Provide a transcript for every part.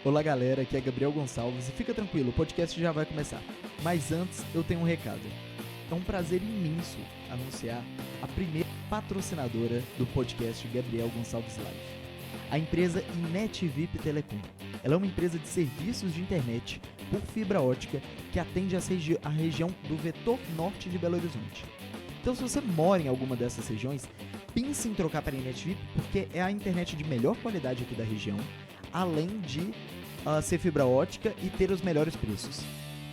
Olá galera, aqui é Gabriel Gonçalves e fica tranquilo, o podcast já vai começar. Mas antes eu tenho um recado. É um prazer imenso anunciar a primeira patrocinadora do podcast Gabriel Gonçalves Live. A empresa NetVip Telecom. Ela é uma empresa de serviços de internet por fibra ótica que atende a região do vetor norte de Belo Horizonte. Então se você mora em alguma dessas regiões, pense em trocar para a NetVip porque é a internet de melhor qualidade aqui da região, além de ser fibra ótica e ter os melhores preços.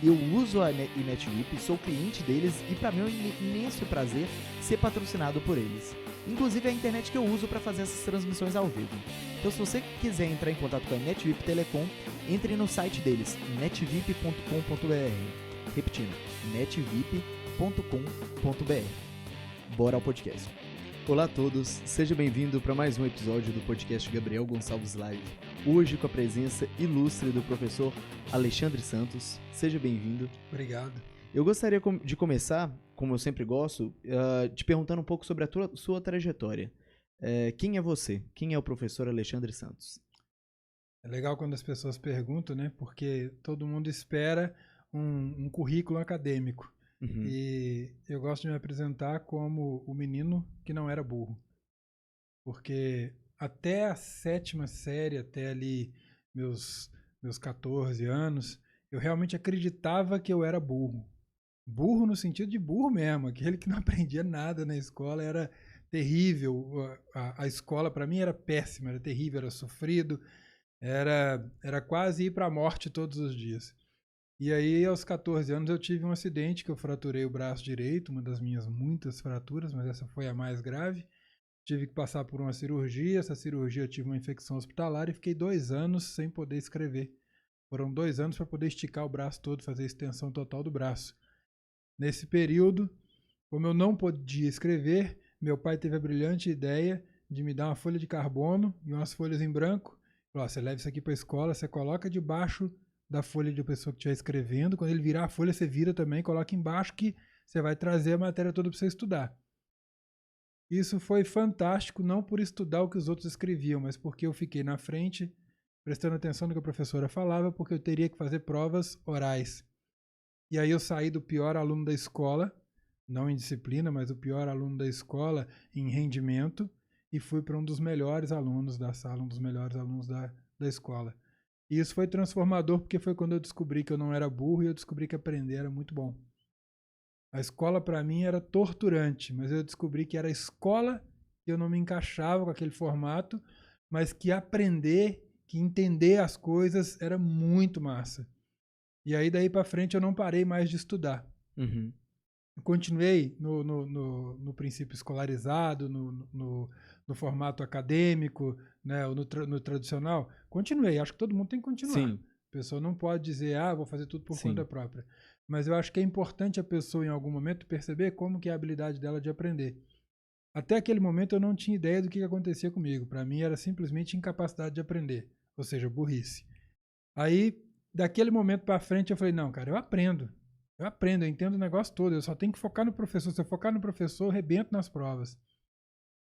Eu uso a NetVip, sou cliente deles e para mim é um imenso prazer ser patrocinado por eles. Inclusive é a internet que eu uso para fazer essas transmissões ao vivo. Então se você quiser entrar em contato com a NetVip Telecom, entre no site deles, netvip.com.br. Repetindo, netvip.com.br. Bora ao podcast. Olá a todos, seja bem-vindo para mais um episódio do podcast Gabriel Gonçalves Live. Hoje com a presença ilustre do professor Alexandre Santos. Seja bem-vindo. Obrigado. Eu gostaria de começar, como eu sempre gosto, te perguntando um pouco sobre a sua trajetória. Quem é você? Quem é o professor Alexandre Santos? É legal quando as pessoas perguntam, né? Porque todo mundo espera um currículo acadêmico. Uhum. E eu gosto de me apresentar como o menino que não era burro. Porque até a 7ª série, até ali meus 14 anos, eu realmente acreditava que eu era burro. Burro no sentido de burro mesmo, aquele que não aprendia nada na escola, era terrível. A escola para mim era péssima, era terrível, era sofrido, era quase ir para a morte todos os dias. E aí, aos 14 anos, eu tive um acidente que eu fraturei o braço direito, uma das minhas muitas fraturas, mas essa foi a mais grave. Tive que passar por uma cirurgia, essa cirurgia eu tive uma infecção hospitalar e fiquei 2 anos sem poder escrever. Foram 2 anos para poder esticar o braço todo, fazer a extensão total do braço. Nesse período, como eu não podia escrever, meu pai teve a brilhante ideia de me dar uma folha de carbono e umas folhas em branco. Falou, você leva isso aqui para a escola, você coloca debaixo da folha de pessoa que estiver escrevendo. Quando ele virar a folha, você vira também, coloca embaixo que você vai trazer a matéria toda para você estudar. Isso foi fantástico, não por estudar o que os outros escreviam, mas porque eu fiquei na frente, prestando atenção no que a professora falava, porque eu teria que fazer provas orais. E aí eu saí do pior aluno da escola, não em disciplina, mas o pior aluno da escola em rendimento, e fui para um dos melhores alunos da sala, um dos melhores alunos da escola. E isso foi transformador, porque foi quando eu descobri que eu não era burro e eu descobri que aprender era muito bom. A escola para mim era torturante, mas eu descobri que era a escola que eu não me encaixava com aquele formato, mas que aprender, que entender as coisas era muito massa. E aí daí para frente eu não parei mais de estudar. Uhum. Eu continuei no princípio escolarizado, no formato acadêmico, né, no tradicional. Continuei, acho que todo mundo tem que continuar. Sim. A pessoa não pode dizer, vou fazer tudo por Sim. conta própria. Mas eu acho que é importante a pessoa, em algum momento, perceber como que é a habilidade dela de aprender. Até aquele momento eu não tinha ideia do que acontecia comigo. Para mim era simplesmente incapacidade de aprender, ou seja, burrice. Aí, daquele momento para frente, eu falei, não, cara, eu aprendo, eu entendo o negócio todo, eu só tenho que focar no professor. Se eu focar no professor, eu rebento nas provas.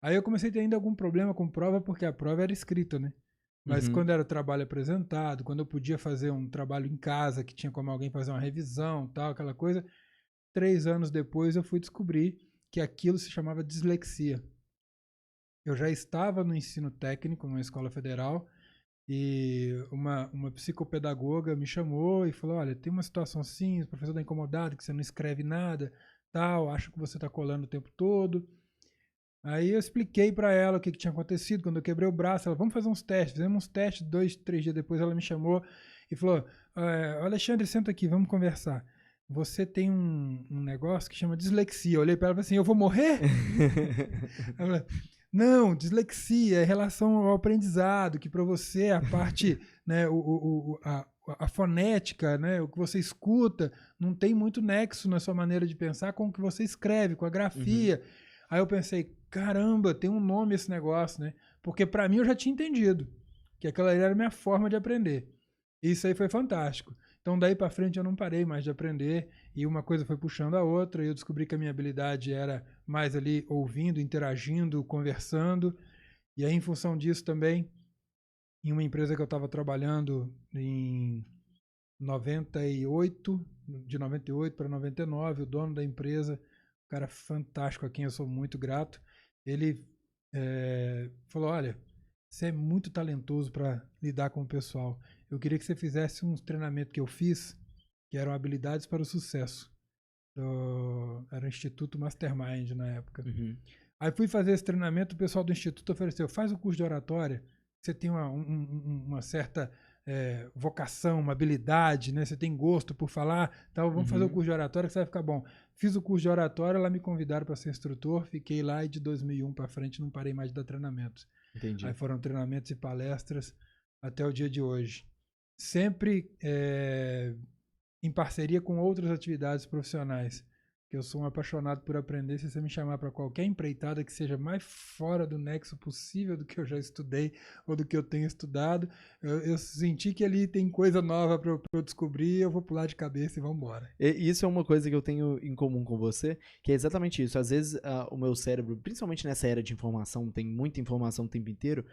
Aí eu comecei a ter ainda algum problema com prova, porque a prova era escrita, né? Mas quando era trabalho apresentado, quando eu podia fazer um trabalho em casa, que tinha como alguém fazer uma revisão, tal, aquela coisa, 3 anos depois eu fui descobrir que aquilo se chamava dislexia. Eu já estava no ensino técnico, numa escola federal, e uma psicopedagoga me chamou e falou, olha, tem uma situação assim, o professor está incomodado, que você não escreve nada, tal, acho que você está colando o tempo todo. Aí eu expliquei para ela o que tinha acontecido quando eu quebrei o braço. Ela, vamos fazer uns testes. Fizemos uns testes, 2, 3 dias depois ela me chamou e falou, Alexandre, senta aqui, vamos conversar. Você tem um negócio que chama dislexia. Eu olhei para ela e falei assim, eu vou morrer? Ela, não, dislexia é relação ao aprendizado, que para você a parte, né, a fonética, né, o que você escuta, não tem muito nexo na sua maneira de pensar com o que você escreve, com a grafia. Aí eu pensei, caramba, tem um nome esse negócio, né? Porque para mim eu já tinha entendido que aquela era a minha forma de aprender. Isso aí foi fantástico. Então daí para frente eu não parei mais de aprender e uma coisa foi puxando a outra e eu descobri que a minha habilidade era mais ali ouvindo, interagindo, conversando. E aí em função disso também em uma empresa que eu estava trabalhando em 98, de 98 para 99, o dono da empresa, um cara fantástico, a quem eu sou muito grato, ele falou, olha, você é muito talentoso para lidar com o pessoal. Eu queria que você fizesse uns treinamentos que eu fiz, que eram habilidades para o sucesso. Era o Instituto Mastermind na época. Uhum. Aí fui fazer esse treinamento, o pessoal do Instituto ofereceu, faz o curso de oratória, você tem uma certa vocação, uma habilidade, né? Você tem gosto por falar, então vamos fazer o curso de oratória que você vai ficar bom. Fiz o curso de oratória, lá me convidaram para ser instrutor, fiquei lá e de 2001 para frente não parei mais de dar treinamentos. Entendi. Aí foram treinamentos e palestras até o dia de hoje. Sempre em parceria com outras atividades profissionais, que eu sou um apaixonado por aprender. Se você me chamar para qualquer empreitada que seja mais fora do nexo possível do que eu já estudei ou do que eu tenho estudado, eu senti que ali tem coisa nova para eu descobrir, eu vou pular de cabeça e vamos embora. Isso é uma coisa que eu tenho em comum com você, que é exatamente isso. Às vezes o meu cérebro, principalmente nessa era de informação, tem muita informação o tempo inteiro,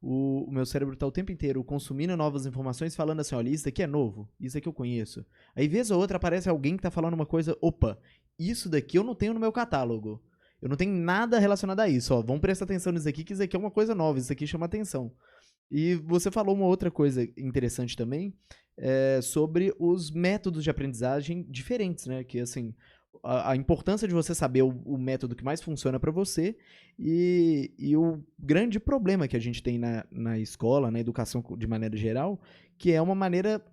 o meu cérebro está o tempo inteiro consumindo novas informações, falando assim, olha, isso daqui é novo, isso daqui eu conheço. Aí, vez ou outra, aparece alguém que está falando uma coisa, opa, isso daqui eu não tenho no meu catálogo. Eu não tenho nada relacionado a isso. Ó, vamos prestar atenção nisso aqui, que isso aqui é uma coisa nova, isso aqui chama atenção. E você falou uma outra coisa interessante também, sobre os métodos de aprendizagem diferentes, né? Que, assim, a importância de você saber o método que mais funciona para você e o grande problema que a gente tem na escola, na educação de maneira geral, que é uma maneira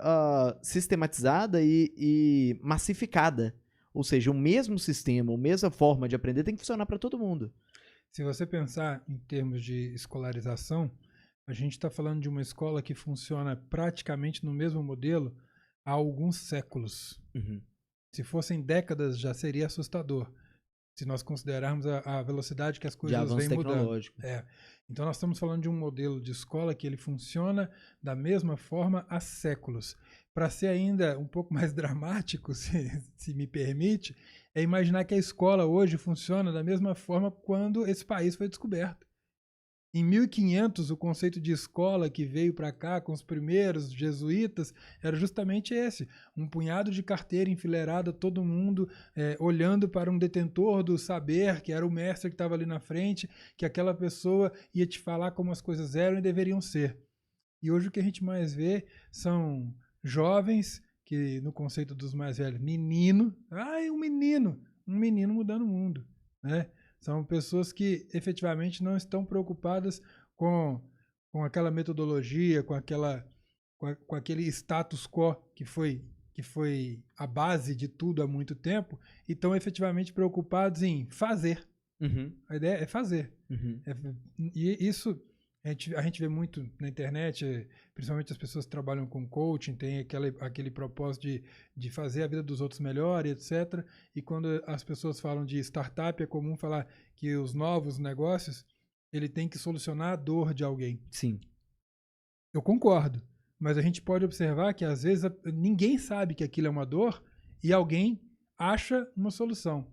sistematizada e massificada. Ou seja, o mesmo sistema, a mesma forma de aprender tem que funcionar para todo mundo. Se você pensar em termos de escolarização, a gente está falando de uma escola que funciona praticamente no mesmo modelo há alguns séculos. Uhum. Se fossem décadas, já seria assustador. Se nós considerarmos a velocidade que as coisas vêm mudando. Então nós estamos falando de um modelo de escola que ele funciona da mesma forma há séculos. Para ser ainda um pouco mais dramático, se me permite, é imaginar que a escola hoje funciona da mesma forma quando esse país foi descoberto. Em 1500, o conceito de escola que veio para cá com os primeiros jesuítas era justamente esse. Um punhado de carteira enfileirada, todo mundo olhando para um detentor do saber, que era o mestre que estava ali na frente, que aquela pessoa ia te falar como as coisas eram e deveriam ser. E hoje o que a gente mais vê são jovens, que no conceito dos mais velhos, menino, um menino mudando o mundo, né? São pessoas que efetivamente não estão preocupadas com aquela metodologia, com aquele status quo que foi a base de tudo há muito tempo, e estão efetivamente preocupados em fazer. Uhum. A ideia é fazer. Uhum. E isso a gente vê muito na internet, principalmente as pessoas que trabalham com coaching, tem aquele propósito de fazer a vida dos outros melhor, etc. E quando as pessoas falam de startup, é comum falar que os novos negócios, ele tem que solucionar a dor de alguém. Sim. Eu concordo, mas a gente pode observar que às vezes ninguém sabe que aquilo é uma dor e alguém acha uma solução.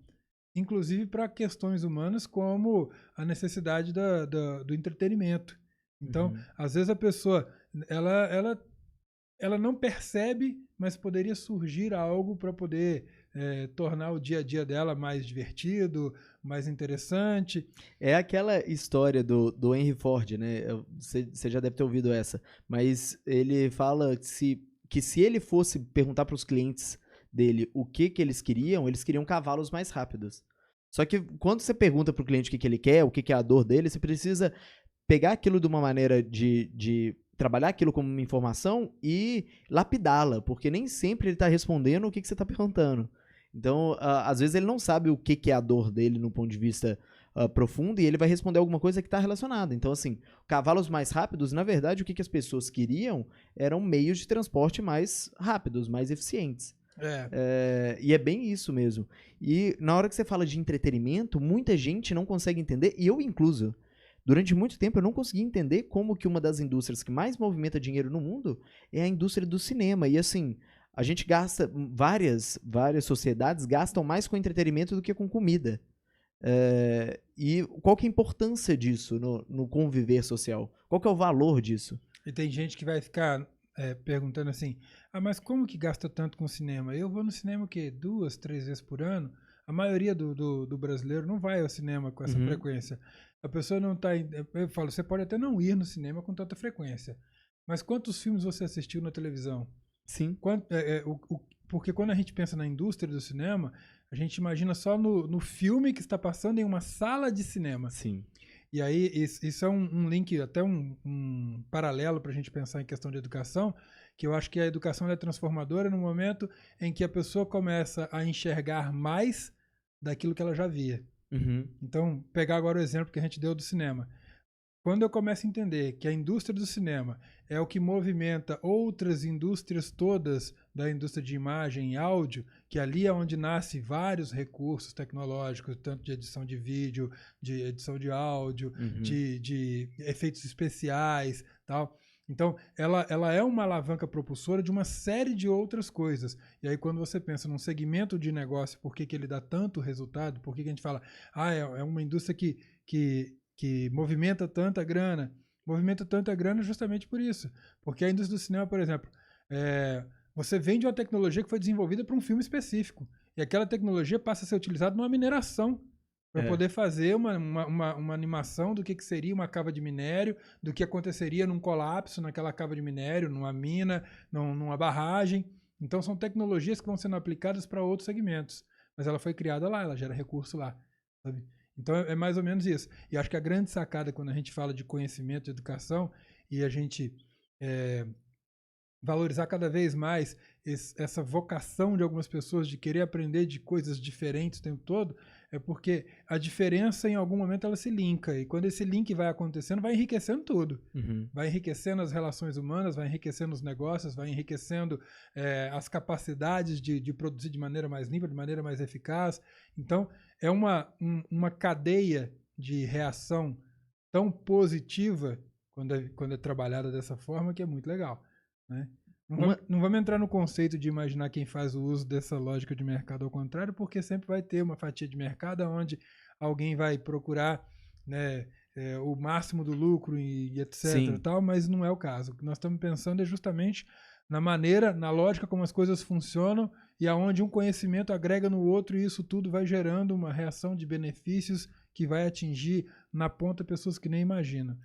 Inclusive para questões humanas como a necessidade do entretenimento. Então, às vezes a pessoa ela não percebe, mas poderia surgir algo para poder tornar o dia a dia dela mais divertido, mais interessante. É aquela história do Henry Ford, né? Você já deve ter ouvido essa, mas ele fala que se ele fosse perguntar para os clientes dele o que eles queriam cavalos mais rápidos. Só que quando você pergunta para o cliente o que ele quer, o que é a dor dele, você precisa pegar aquilo de uma maneira de trabalhar aquilo como uma informação e lapidá-la, porque nem sempre ele está respondendo o que você está perguntando. Então, às vezes ele não sabe o que é a dor dele no ponto de vista profundo e ele vai responder alguma coisa que está relacionada. Então, assim, cavalos mais rápidos, na verdade, o que as pessoas queriam eram meios de transporte mais rápidos, mais eficientes. E é bem isso mesmo. E na hora que você fala de entretenimento, muita gente não consegue entender, e eu incluso. Durante muito tempo eu não consegui entender como que uma das indústrias que mais movimenta dinheiro no mundo é a indústria do cinema. E assim, a gente gasta, várias sociedades gastam mais com entretenimento do que com comida. E qual que é a importância disso no conviver social? Qual que é o valor disso? E tem gente que vai ficar perguntando assim, mas como que gasta tanto com cinema? Eu vou no cinema o quê? 2, 3 vezes por ano? A maioria do brasileiro não vai ao cinema com essa frequência. A pessoa não está... Eu falo, você pode até não ir no cinema com tanta frequência, mas quantos filmes você assistiu na televisão? Sim. Porque quando a gente pensa na indústria do cinema, a gente imagina só no filme que está passando em uma sala de cinema. Sim. E aí, isso é um link, até um paralelo para a gente pensar em questão de educação, que eu acho que a educação é transformadora no momento em que a pessoa começa a enxergar mais daquilo que ela já via. Então, pegar agora o exemplo que a gente deu do cinema. Quando eu começo a entender que a indústria do cinema é o que movimenta outras indústrias todas da indústria de imagem e áudio, que ali é onde nasce vários recursos tecnológicos, tanto de edição de vídeo, de edição de áudio, de efeitos especiais, tal. Então, ela é uma alavanca propulsora de uma série de outras coisas. E aí, quando você pensa num segmento de negócio, por que ele dá tanto resultado, por que a gente fala, é uma indústria que movimenta tanta grana. Movimenta tanta grana justamente por isso. Porque a indústria do cinema, por exemplo, você vende uma tecnologia que foi desenvolvida para um filme específico. E aquela tecnologia passa a ser utilizada numa mineração para poder fazer uma animação do que seria uma cava de minério, do que aconteceria num colapso naquela cava de minério, numa mina, numa barragem. Então, são tecnologias que vão sendo aplicadas para outros segmentos. Mas ela foi criada lá, ela gera recurso lá, sabe? Então, é mais ou menos isso. E acho que a grande sacada quando a gente fala de conhecimento, de educação, e a gente valorizar cada vez mais essa vocação de algumas pessoas de querer aprender de coisas diferentes o tempo todo, é porque a diferença, em algum momento, ela se linka. E quando esse link vai acontecendo, vai enriquecendo tudo. Vai enriquecendo as relações humanas, vai enriquecendo os negócios, vai enriquecendo as capacidades de produzir de maneira mais limpa, de maneira mais eficaz. Então, é uma cadeia de reação tão positiva quando é trabalhada dessa forma, que é muito legal, né? Não vamos entrar no conceito de imaginar quem faz o uso dessa lógica de mercado ao contrário, porque sempre vai ter uma fatia de mercado onde alguém vai procurar, né, o máximo do lucro e etc. Tal, mas não é o caso. O que nós estamos pensando é justamente na maneira, na lógica como as coisas funcionam e aonde um conhecimento agrega no outro, e isso tudo vai gerando uma reação de benefícios que vai atingir na ponta pessoas que nem imaginam.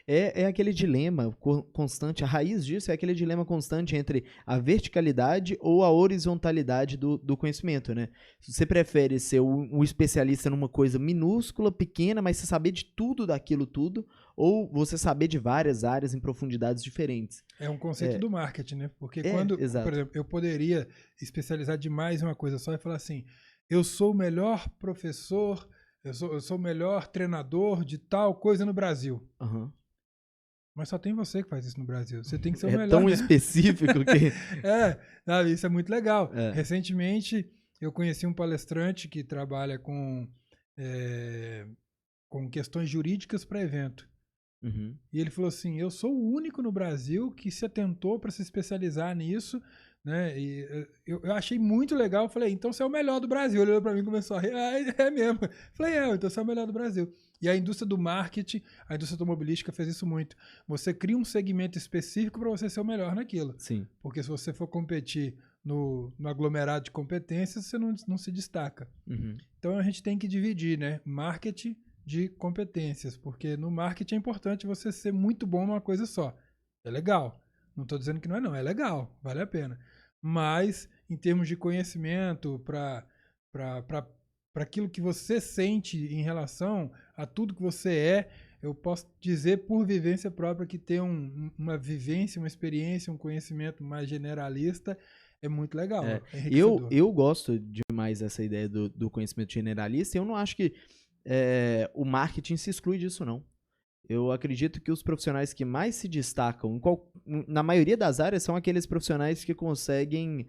É aquele dilema constante, a raiz disso é aquele dilema constante entre a verticalidade ou a horizontalidade do conhecimento, né? Você prefere ser um especialista numa coisa minúscula, pequena, mas você saber de tudo daquilo tudo, ou você saber de várias áreas em profundidades diferentes? É um conceito do marketing, né? Porque por exemplo, eu poderia especializar demais em uma coisa só e falar assim, eu sou o melhor professor, eu sou o melhor treinador de tal coisa no Brasil. Mas só tem você que faz isso no Brasil. Você tem que ser o melhor. É tão específico que... sabe, isso é muito legal. Recentemente, eu conheci um palestrante que trabalha com questões jurídicas para evento. E ele falou assim, eu sou o único no Brasil que se atentou para se especializar nisso, né? E eu achei muito legal. Eu falei, então você é o melhor do Brasil. Ele olhou para mim e começou a rir. É mesmo. Eu falei, então você é o melhor do Brasil. E a indústria do marketing, a indústria automobilística fez isso muito. Você cria um segmento específico para você ser o melhor naquilo. Sim. Porque se você for competir no aglomerado de competências, você não se destaca. Então a gente tem que dividir, né? Marketing de competências, porque no marketing é importante você ser muito bom numa coisa só. É legal. Não estou dizendo que não é legal, vale a pena. Mas, em termos de conhecimento, para aquilo que você sente em relação a tudo que você eu posso dizer por vivência própria que ter uma vivência, uma experiência, um conhecimento mais generalista é muito legal. Eu gosto demais dessa ideia do conhecimento generalista, e eu não acho que o marketing se exclui disso, não. Eu acredito que os profissionais que mais se destacam, na maioria das áreas, são aqueles profissionais que conseguem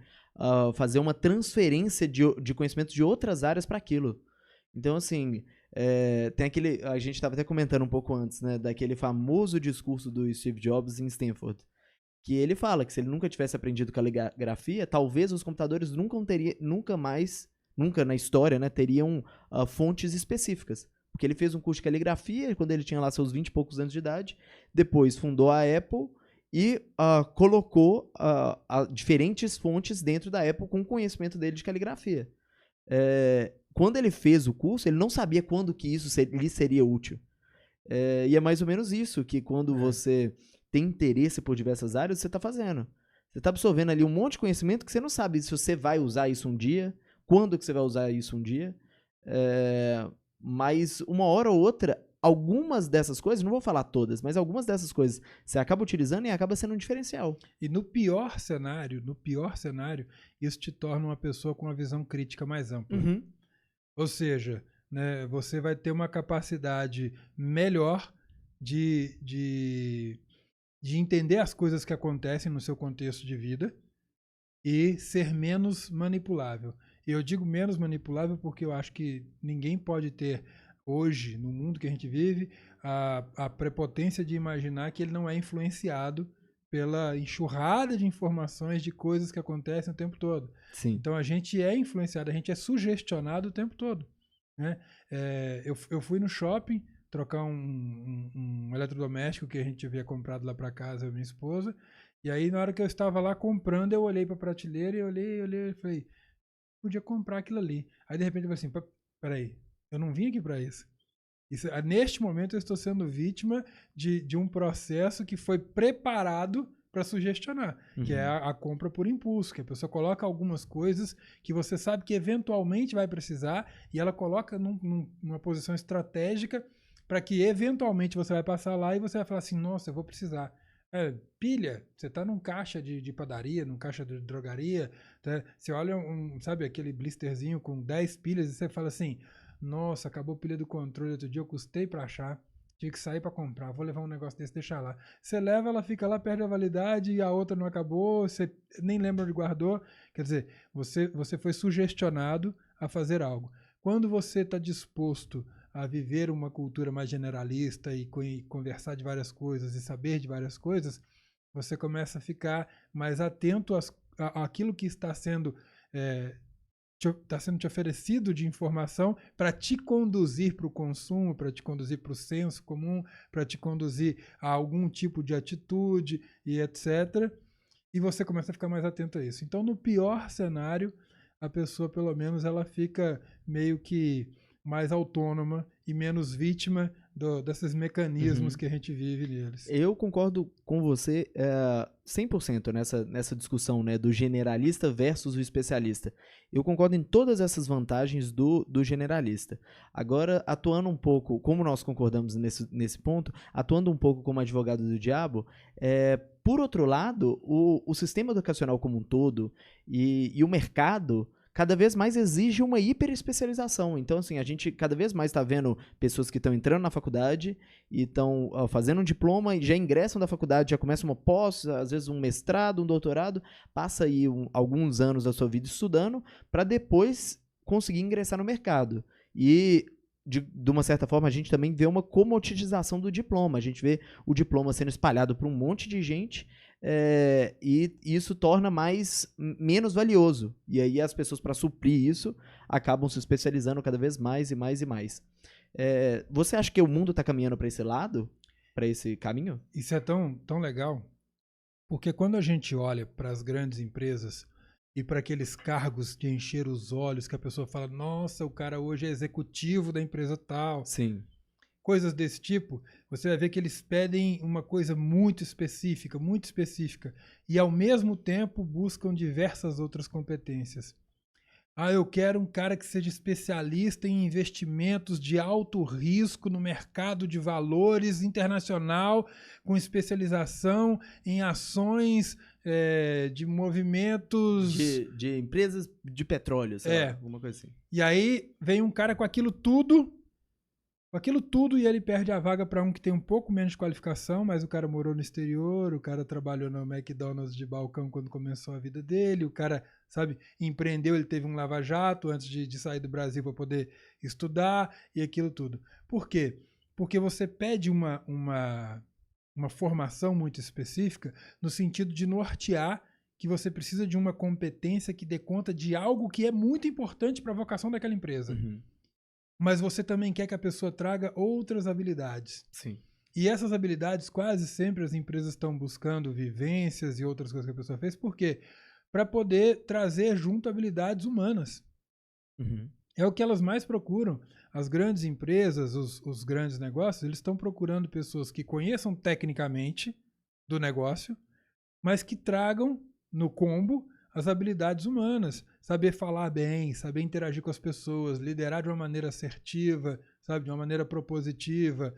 fazer uma transferência de conhecimento de outras áreas para aquilo. Então, assim, tem aquele... A gente estava até comentando um pouco antes, né, daquele famoso discurso do Steve Jobs em Stanford, que ele fala que se ele nunca tivesse aprendido caligrafia, talvez os computadores nunca na história, né, teriam fontes específicas. Porque ele fez um curso de caligrafia quando ele tinha lá seus 20 e poucos anos de idade, depois fundou a Apple, e colocou diferentes fontes dentro da Apple com o conhecimento dele de caligrafia. Quando ele fez o curso, ele não sabia quando que isso lhe seria útil. E é mais ou menos isso, que quando você tem interesse por diversas áreas, você está fazendo. Você está absorvendo ali um monte de conhecimento que você não sabe se você vai usar isso um dia, quando que você vai usar isso um dia. Mas uma hora ou outra, algumas dessas coisas, não vou falar todas, mas algumas dessas coisas você acaba utilizando e acaba sendo um diferencial. E no pior cenário, isso te torna uma pessoa com uma visão crítica mais ampla. Uhum. Ou seja, né, você vai ter uma capacidade melhor de entender as coisas que acontecem no seu contexto de vida e ser menos manipulável. E eu digo menos manipulável porque eu acho que ninguém pode ter hoje, no mundo que a gente vive, a prepotência de imaginar que ele não é influenciado pela enxurrada de informações, de coisas que acontecem o tempo todo. Sim. Então a gente é influenciado, a gente é sugestionado o tempo todo. Né? Eu fui no shopping trocar um eletrodoméstico que a gente havia comprado lá para casa, eu e minha esposa, e aí na hora que eu estava lá comprando, eu olhei para a prateleira e olhei e falei, podia comprar aquilo ali. Aí de repente eu falei assim, peraí, eu não vim aqui para isso. Neste momento eu estou sendo vítima de um processo que foi preparado para sugestionar, que é a compra por impulso, que a pessoa coloca algumas coisas que você sabe que eventualmente vai precisar e ela coloca numa posição estratégica para que eventualmente você vai passar lá e você vai falar assim, nossa, eu vou precisar. Pilha, você está num caixa de padaria, num caixa de drogaria, tá? Você olha sabe, aquele blisterzinho com 10 pilhas e você fala assim, nossa, acabou a pilha do controle outro dia, eu custei pra achar, tive que sair pra comprar, vou levar um negócio desse, deixar lá. Você leva, ela fica lá, perde a validade e a outra não acabou, você nem lembra onde guardou. Quer dizer, você foi sugestionado a fazer algo. Quando você está disposto a viver uma cultura mais generalista e conversar de várias coisas e saber de várias coisas, você começa a ficar mais atento àquilo que está sendo te oferecido de informação para te conduzir para o consumo, para te conduzir para o senso comum, para te conduzir a algum tipo de atitude e etc. E você começa a ficar mais atento a isso. Então, no pior cenário, a pessoa, pelo menos, ela fica meio que mais autônoma e menos vítima desses mecanismos que a gente vive neles. Eu concordo com você 100% nessa discussão, né, do generalista versus o especialista. Eu concordo em todas essas vantagens do generalista. Agora, atuando um pouco, como nós concordamos nesse ponto, atuando um pouco como advogado do diabo, por outro lado, o sistema educacional como um todo e o mercado cada vez mais exige uma hiperespecialização. Então, assim, a gente cada vez mais está vendo pessoas que estão entrando na faculdade e estão fazendo um diploma e já ingressam na faculdade, já começam uma pós, às vezes um mestrado, um doutorado, passa aí alguns anos da sua vida estudando para depois conseguir ingressar no mercado. E de uma certa forma, a gente também vê uma comoditização do diploma. A gente vê o diploma sendo espalhado por um monte de gente e isso torna menos valioso. E aí as pessoas, para suprir isso, acabam se especializando cada vez mais e mais e mais. Você acha que o mundo está caminhando para esse lado? Para esse caminho? Isso é tão legal, porque quando a gente olha para as grandes empresas e para aqueles cargos de encher os olhos, que a pessoa fala, nossa, o cara hoje é executivo da empresa tal. Sim. Coisas desse tipo, você vai ver que eles pedem uma coisa muito específica, e ao mesmo tempo buscam diversas outras competências. Eu quero um cara que seja especialista em investimentos de alto risco no mercado de valores internacional, com especialização em ações de movimentos... De empresas de petróleo, sei lá, alguma coisa assim. E aí vem um cara com aquilo tudo e ele perde a vaga para um que tem um pouco menos de qualificação, mas o cara morou no exterior, o cara trabalhou no McDonald's de balcão quando começou a vida dele, o cara, sabe, empreendeu, ele teve um lava-jato antes de sair do Brasil para poder estudar e aquilo tudo. Por quê? Porque você pede uma formação muito específica no sentido de nortear que você precisa de uma competência que dê conta de algo que é muito importante para a vocação daquela empresa. Mas você também quer que a pessoa traga outras habilidades. Sim. E essas habilidades, quase sempre as empresas estão buscando vivências e outras coisas que a pessoa fez. Por quê? Para poder trazer junto habilidades humanas. Uhum. É o que elas mais procuram. As grandes empresas, os grandes negócios, eles estão procurando pessoas que conheçam tecnicamente do negócio, mas que tragam no combo as habilidades humanas. Saber falar bem, saber interagir com as pessoas, liderar de uma maneira assertiva, sabe, de uma maneira propositiva,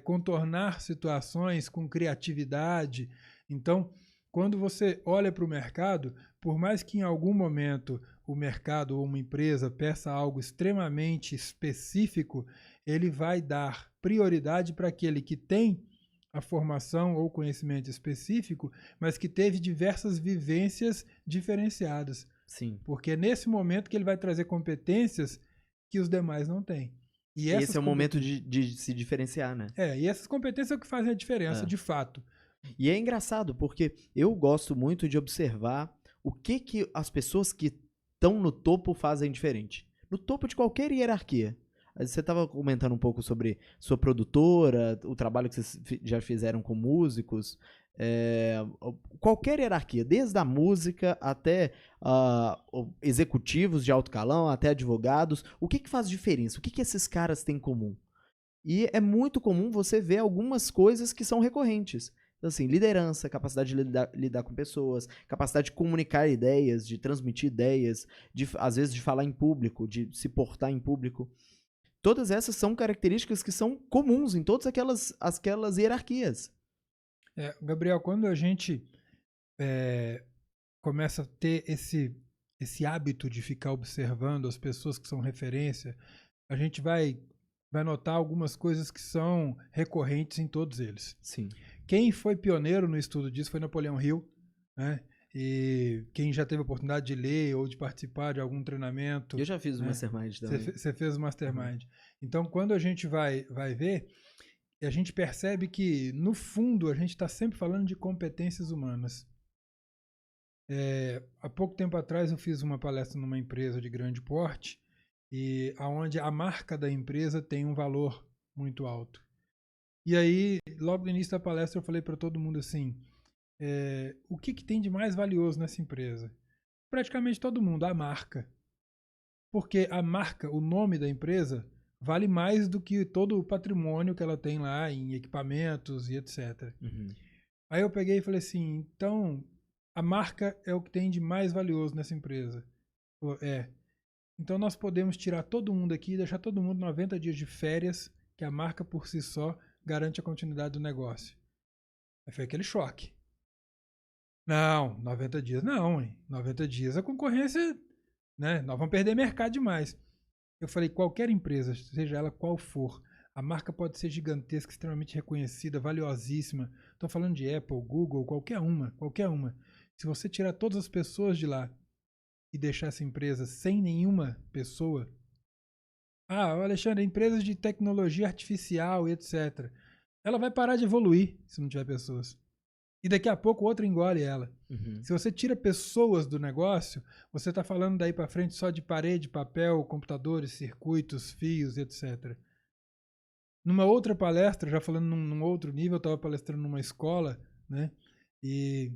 contornar situações com criatividade. Então, quando você olha para o mercado, por mais que em algum momento o mercado ou uma empresa peça algo extremamente específico, ele vai dar prioridade para aquele que tem a formação ou conhecimento específico, mas que teve diversas vivências diferenciadas. Sim. Porque é nesse momento que ele vai trazer competências que os demais não têm. E esse é o momento de se diferenciar, né? E essas competências é o que fazem a diferença, de fato. E é engraçado, porque eu gosto muito de observar o que as pessoas que estão no topo fazem diferente. No topo de qualquer hierarquia. Você estava comentando um pouco sobre sua produtora, o trabalho que vocês já fizeram com músicos. Qualquer hierarquia, desde a música até executivos de alto calão, até advogados. O que faz diferença? O que esses caras têm em comum? E é muito comum você ver algumas coisas que são recorrentes. Então, assim, liderança, capacidade de lidar com pessoas, capacidade de comunicar ideias, de transmitir ideias, às vezes de falar em público, de se portar em público. Todas essas são características que são comuns em todas aquelas hierarquias. Gabriel, quando a gente começa a ter esse hábito de ficar observando as pessoas que são referência, a gente vai notar algumas coisas que são recorrentes em todos eles. Sim. Quem foi pioneiro no estudo disso foi Napoleão Hill, né? E quem já teve a oportunidade de ler ou de participar de algum treinamento... Eu já fiz o Mastermind também. Você fez o Mastermind. Então, quando a gente vai ver, a gente percebe que, no fundo, a gente está sempre falando de competências humanas. Há pouco tempo atrás, eu fiz uma palestra numa empresa de grande porte, e onde a marca da empresa tem um valor muito alto. E aí, logo no início da palestra, eu falei para todo mundo assim, o que tem de mais valioso nessa empresa? Praticamente todo mundo, a marca. Porque a marca, o nome da empresa, vale mais do que todo o patrimônio que ela tem lá em equipamentos e etc. Uhum. Aí eu peguei e falei assim, então, a marca é o que tem de mais valioso nessa empresa. Então nós podemos tirar todo mundo aqui e deixar todo mundo 90 dias de férias, que a marca por si só garante a continuidade do negócio. Aí foi aquele choque. Não, 90 dias não, hein? 90 dias a concorrência, né? Nós vamos perder mercado demais. Eu falei, qualquer empresa, seja ela qual for, a marca pode ser gigantesca, extremamente reconhecida, valiosíssima. Estou falando de Apple, Google, qualquer uma. Se você tirar todas as pessoas de lá e deixar essa empresa sem nenhuma pessoa... Alexandre, empresas de tecnologia artificial e etc. Ela vai parar de evoluir se não tiver pessoas. E daqui a pouco outra engole ela. Uhum. Se você tira pessoas do negócio, você está falando daí para frente só de parede, papel, computadores, circuitos, fios, etc. Numa outra palestra, já falando num outro nível, eu estava palestrando numa escola, né? E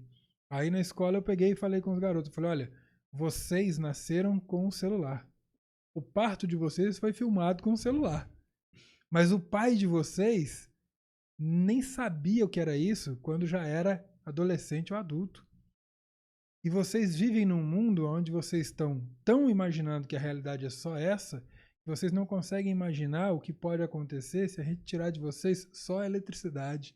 aí na escola eu peguei e falei com os garotos, eu falei, olha, vocês nasceram com o celular. O parto de vocês foi filmado com o celular. Mas o pai de vocês nem sabia o que era isso quando já era adolescente ou adulto. E vocês vivem num mundo onde vocês estão tão imaginando que a realidade é só essa, que vocês não conseguem imaginar o que pode acontecer se a gente tirar de vocês só a eletricidade.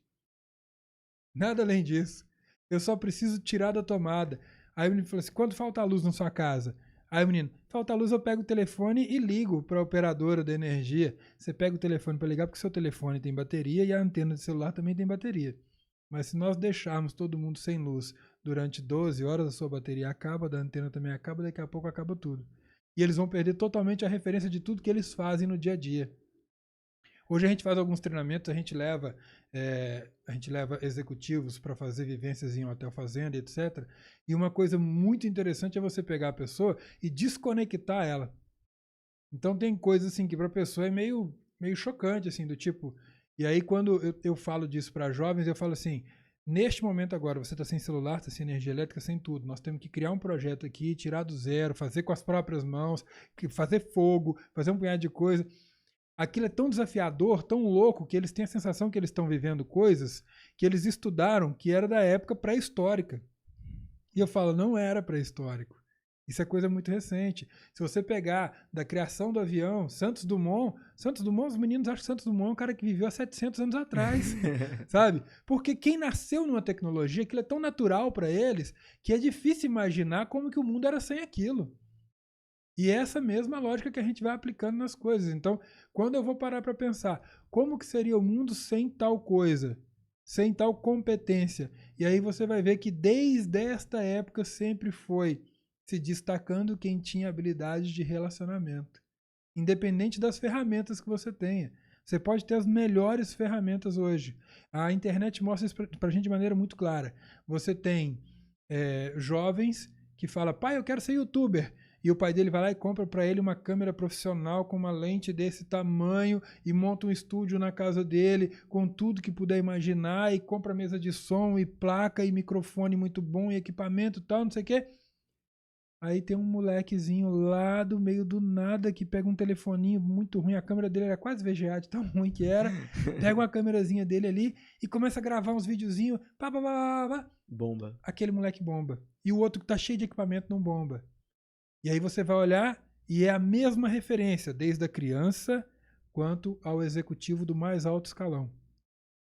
Nada além disso. Eu só preciso tirar da tomada. Aí o menino falou assim, quando falta luz na sua casa? Aí o menino, falta luz, eu pego o telefone e ligo para a operadora da energia. Você pega o telefone para ligar porque seu telefone tem bateria e a antena do celular também tem bateria. Mas se nós deixarmos todo mundo sem luz durante 12 horas, a sua bateria acaba, da antena também acaba, daqui a pouco acaba tudo. E eles vão perder totalmente a referência de tudo que eles fazem no dia a dia. Hoje a gente faz alguns treinamentos, a gente leva executivos para fazer vivências em hotel fazenda, etc. E uma coisa muito interessante é você pegar a pessoa e desconectar ela. Então tem coisas assim que para a pessoa é meio chocante, assim, do tipo, E aí, quando eu falo disso para jovens, eu falo assim, neste momento agora, você está sem celular, está sem energia elétrica, sem tudo. Nós temos que criar um projeto aqui, tirar do zero, fazer com as próprias mãos, fazer fogo, fazer um punhado de coisa. Aquilo é tão desafiador, tão louco, que eles têm a sensação que eles estão vivendo coisas que eles estudaram que era da época pré-histórica. E eu falo, não era pré-histórico. Isso é coisa muito recente. Se você pegar da criação do avião, Santos Dumont, os meninos acham que Santos Dumont é um cara que viveu há 700 anos atrás, sabe? Porque quem nasceu numa tecnologia, aquilo é tão natural para eles, que é difícil imaginar como que o mundo era sem aquilo. E é essa mesma lógica que a gente vai aplicando nas coisas. Então, quando eu vou parar para pensar, como que seria o mundo sem tal coisa? Sem tal competência? E aí você vai ver que desde esta época sempre foi se destacando quem tinha habilidade de relacionamento. Independente das ferramentas que você tenha. Você pode ter as melhores ferramentas hoje. A internet mostra isso para a gente de maneira muito clara. Você tem jovens que falam, pai, eu quero ser youtuber. E o pai dele vai lá e compra para ele uma câmera profissional com uma lente desse tamanho e monta um estúdio na casa dele com tudo que puder imaginar e compra mesa de som e placa e microfone muito bom e equipamento e tal, não sei o quê. Aí tem um molequezinho lá do meio do nada que pega um telefoninho muito ruim, a câmera dele era quase VGA de tão ruim que era, pega uma câmerazinha dele ali e começa a gravar uns videozinhos, bomba. Aquele moleque bomba. E o outro que tá cheio de equipamento não bomba. E aí você vai olhar e é a mesma referência, desde a criança quanto ao executivo do mais alto escalão.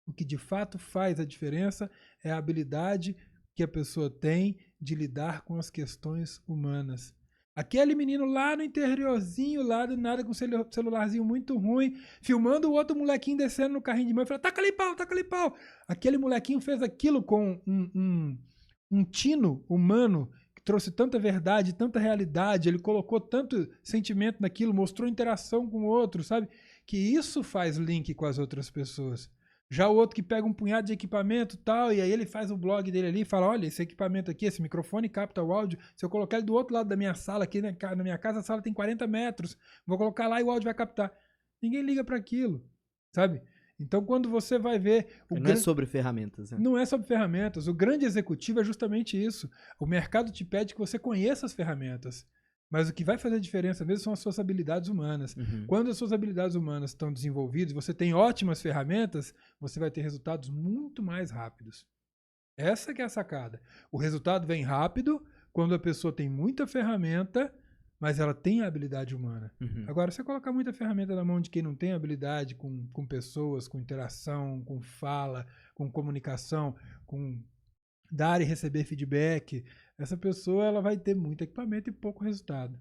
O que de fato faz a diferença é a habilidade que a pessoa tem de lidar com as questões humanas. Aquele menino lá no interiorzinho, lá do nada, com um celularzinho muito ruim, filmando o outro molequinho descendo no carrinho de mão e falando, taca ali pau, taca ali pau. Aquele molequinho fez aquilo com um tino humano que trouxe tanta verdade, tanta realidade, ele colocou tanto sentimento naquilo, mostrou interação com o outro, sabe? Que isso faz link com as outras pessoas. Já o outro que pega um punhado de equipamento e tal, e aí ele faz o blog dele ali e fala, olha, esse equipamento aqui, esse microfone capta o áudio, se eu colocar ele do outro lado da minha sala, aqui na minha casa, a sala tem 40 metros, vou colocar lá e o áudio vai captar. Ninguém liga para aquilo, sabe? Então, quando você vai ver... Não é sobre ferramentas, né? Não é sobre ferramentas. O grande executivo é justamente isso. O mercado te pede que você conheça as ferramentas. Mas o que vai fazer a diferença mesmo são as suas habilidades humanas. Uhum. Quando as suas habilidades humanas estão desenvolvidas, você tem ótimas ferramentas, você vai ter resultados muito mais rápidos. Essa que é a sacada. O resultado vem rápido quando a pessoa tem muita ferramenta, mas ela tem a habilidade humana. Uhum. Agora, você colocar muita ferramenta na mão de quem não tem habilidade com pessoas, com interação, com fala, com comunicação, com dar e receber feedback, essa pessoa ela vai ter muito equipamento e pouco resultado.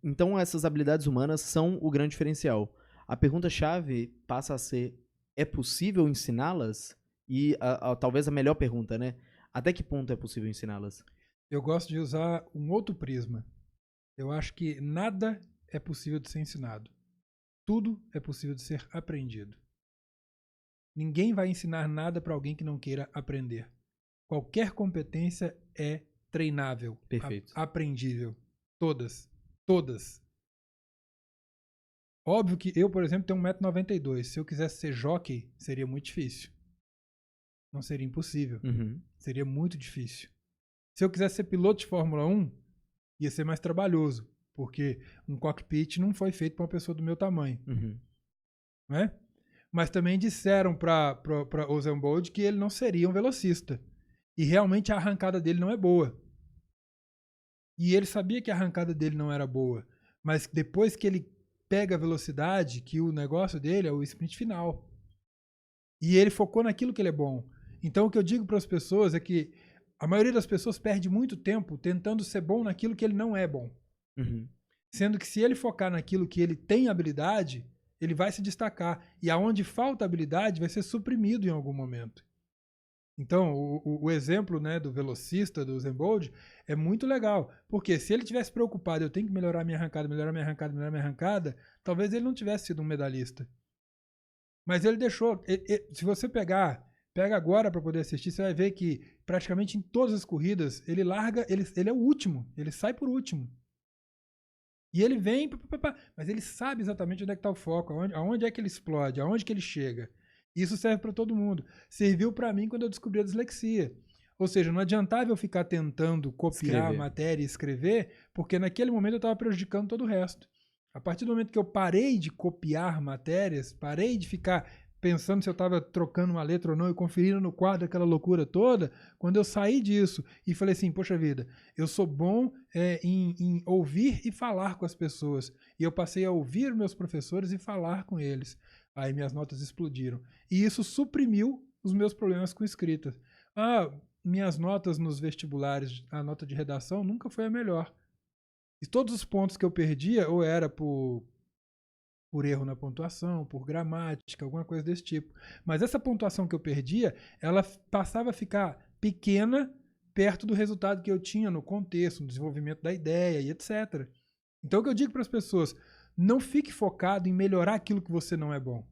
Então, essas habilidades humanas são o grande diferencial. A pergunta-chave passa a ser, é possível ensiná-las? E talvez a melhor pergunta, né? Até que ponto é possível ensiná-las? Eu gosto de usar um outro prisma. Eu acho que nada é possível de ser ensinado. Tudo é possível de ser aprendido. Ninguém vai ensinar nada para alguém que não queira aprender. Qualquer competência é treinável. Perfeito. Aprendível. Todas. Todas. Óbvio que eu, por exemplo, tenho 1,92 m. Se eu quisesse ser jockey, seria muito difícil. Não seria impossível. Uhum. Seria muito difícil. Se eu quisesse ser piloto de Fórmula 1, ia ser mais trabalhoso, porque um cockpit não foi feito para uma pessoa do meu tamanho. Uhum. Né? Mas também disseram para Usain Bolt que ele não seria um velocista. E realmente a arrancada dele não é boa. E ele sabia que a arrancada dele não era boa. Mas depois que ele pega a velocidade, que o negócio dele é o sprint final. E ele focou naquilo que ele é bom. Então o que eu digo para as pessoas é que a maioria das pessoas perde muito tempo tentando ser bom naquilo que ele não é bom. Uhum. Sendo que se ele focar naquilo que ele tem habilidade, ele vai se destacar. E aonde falta habilidade vai ser suprimido em algum momento. Então, o exemplo, né, do velocista, do Usain Bolt, é muito legal. Porque se ele tivesse preocupado, eu tenho que melhorar minha arrancada, talvez ele não tivesse sido um medalhista. Mas ele deixou... se você pega agora para poder assistir, você vai ver que praticamente em todas as corridas, ele larga, ele é o último, ele sai por último. E ele vem, mas ele sabe exatamente onde é que está o foco, aonde é que ele explode, aonde que ele chega. Isso serve para todo mundo. Serviu para mim quando eu descobri a dislexia. Ou seja, não adiantava eu ficar tentando copiar a matéria e escrever, porque naquele momento eu estava prejudicando todo o resto. A partir do momento que eu parei de copiar matérias, parei de ficar pensando se eu estava trocando uma letra ou não e conferindo no quadro aquela loucura toda, quando eu saí disso e falei assim, poxa vida, eu sou bom em ouvir e falar com as pessoas. E eu passei a ouvir meus professores e falar com eles. Aí minhas notas explodiram. E isso suprimiu os meus problemas com escrita. Minhas notas nos vestibulares, a nota de redação nunca foi a melhor. E todos os pontos que eu perdia, ou era por erro na pontuação, por gramática, alguma coisa desse tipo. Mas essa pontuação que eu perdia, ela passava a ficar pequena perto do resultado que eu tinha no contexto, no desenvolvimento da ideia e etc. Então o que eu digo para as pessoas, não fique focado em melhorar aquilo que você não é bom.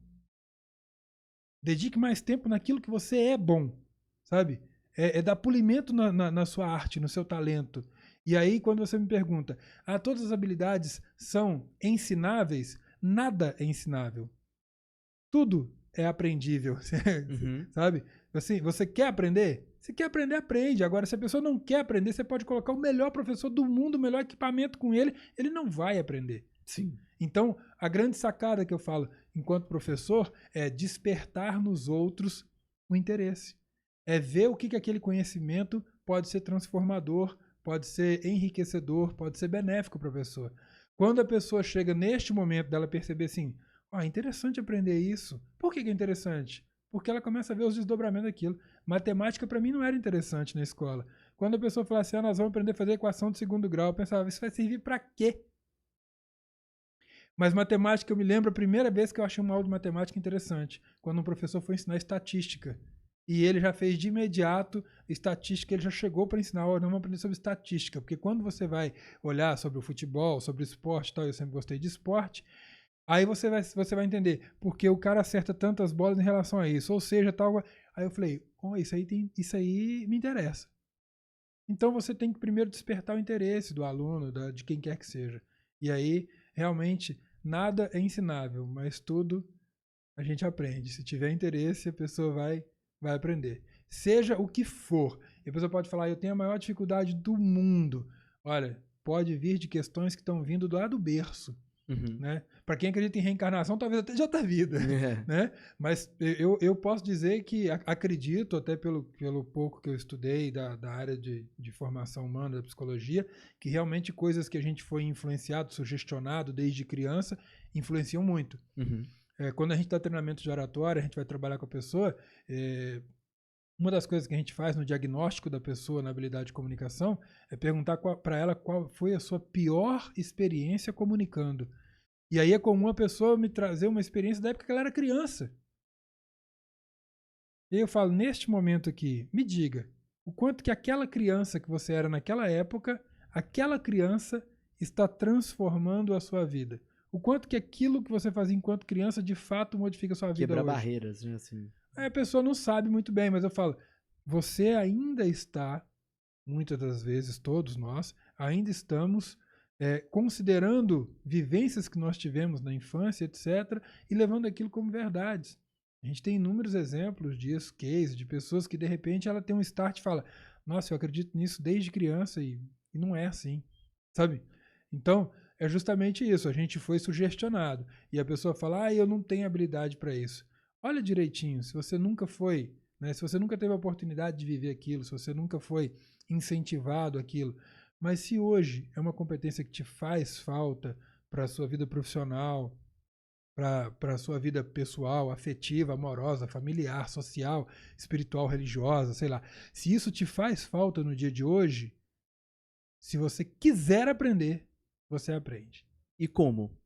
Dedique mais tempo naquilo que você é bom, sabe? É dar polimento na sua arte, no seu talento. E aí, quando você me pergunta, todas as habilidades são ensináveis? Nada é ensinável. Tudo é aprendível, sabe? Assim, você quer aprender? Se quer aprender, aprende. Agora, se a pessoa não quer aprender, você pode colocar o melhor professor do mundo, o melhor equipamento com ele, ele não vai aprender. Sim. Então, a grande sacada que eu falo enquanto professor é despertar nos outros o interesse. É ver o que aquele conhecimento pode ser transformador, pode ser enriquecedor, pode ser benéfico para a pessoa. Quando a pessoa chega neste momento dela perceber assim, é interessante aprender isso. Por que é interessante? Porque ela começa a ver os desdobramentos daquilo. Matemática para mim não era interessante na escola. Quando a pessoa fala assim, nós vamos aprender a fazer equação de segundo grau, eu pensava, isso vai servir para quê? Mas matemática, eu me lembro a primeira vez que eu achei uma aula de matemática interessante, quando um professor foi ensinar estatística. E ele já fez de imediato estatística, ele já chegou para ensinar, não vamos aprender sobre estatística, porque quando você vai olhar sobre o futebol, sobre o esporte e tal, eu sempre gostei de esporte, aí você vai entender porque o cara acerta tantas bolas em relação a isso, ou seja, tal. Aí eu falei, isso aí me interessa. Então você tem que primeiro despertar o interesse do aluno, de quem quer que seja. E aí, realmente, nada é ensinável, mas tudo a gente aprende. Se tiver interesse, a pessoa vai aprender. Seja o que for. E a pessoa pode falar, eu tenho a maior dificuldade do mundo. Olha, pode vir de questões que estão vindo do lado do berço. Né? Para quem acredita em reencarnação, talvez até de outra vida. Né? Mas eu posso dizer que acredito, até pelo pouco que eu estudei da área de formação humana, da psicologia, que realmente coisas que a gente foi influenciado, sugestionado desde criança, influenciam muito. Quando a gente está em treinamento de oratória, a gente vai trabalhar com a pessoa, uma das coisas que a gente faz no diagnóstico da pessoa na habilidade de comunicação é perguntar para ela qual foi a sua pior experiência comunicando. E aí é comum a pessoa me trazer uma experiência da época que ela era criança. E eu falo, neste momento aqui, me diga, o quanto que aquela criança que você era naquela época, aquela criança está transformando a sua vida. O quanto que aquilo que você fazia enquanto criança de fato modifica a sua vida hoje. Quebra barreiras, né? Assim. A pessoa não sabe muito bem, mas eu falo, você ainda está, muitas das vezes, todos nós, ainda estamos considerando vivências que nós tivemos na infância, etc., e levando aquilo como verdades. A gente tem inúmeros exemplos disso, cases, de pessoas que de repente ela tem um start e fala, nossa, eu acredito nisso desde criança e não é assim, sabe? Então, é justamente isso, a gente foi sugestionado. E a pessoa fala, eu não tenho habilidade para isso. Olha direitinho, se você nunca foi, né, se você nunca teve a oportunidade de viver aquilo, se você nunca foi incentivado aquilo, mas se hoje é uma competência que te faz falta para a sua vida profissional, para a sua vida pessoal, afetiva, amorosa, familiar, social, espiritual, religiosa, sei lá, se isso te faz falta no dia de hoje, se você quiser aprender, você aprende. E como?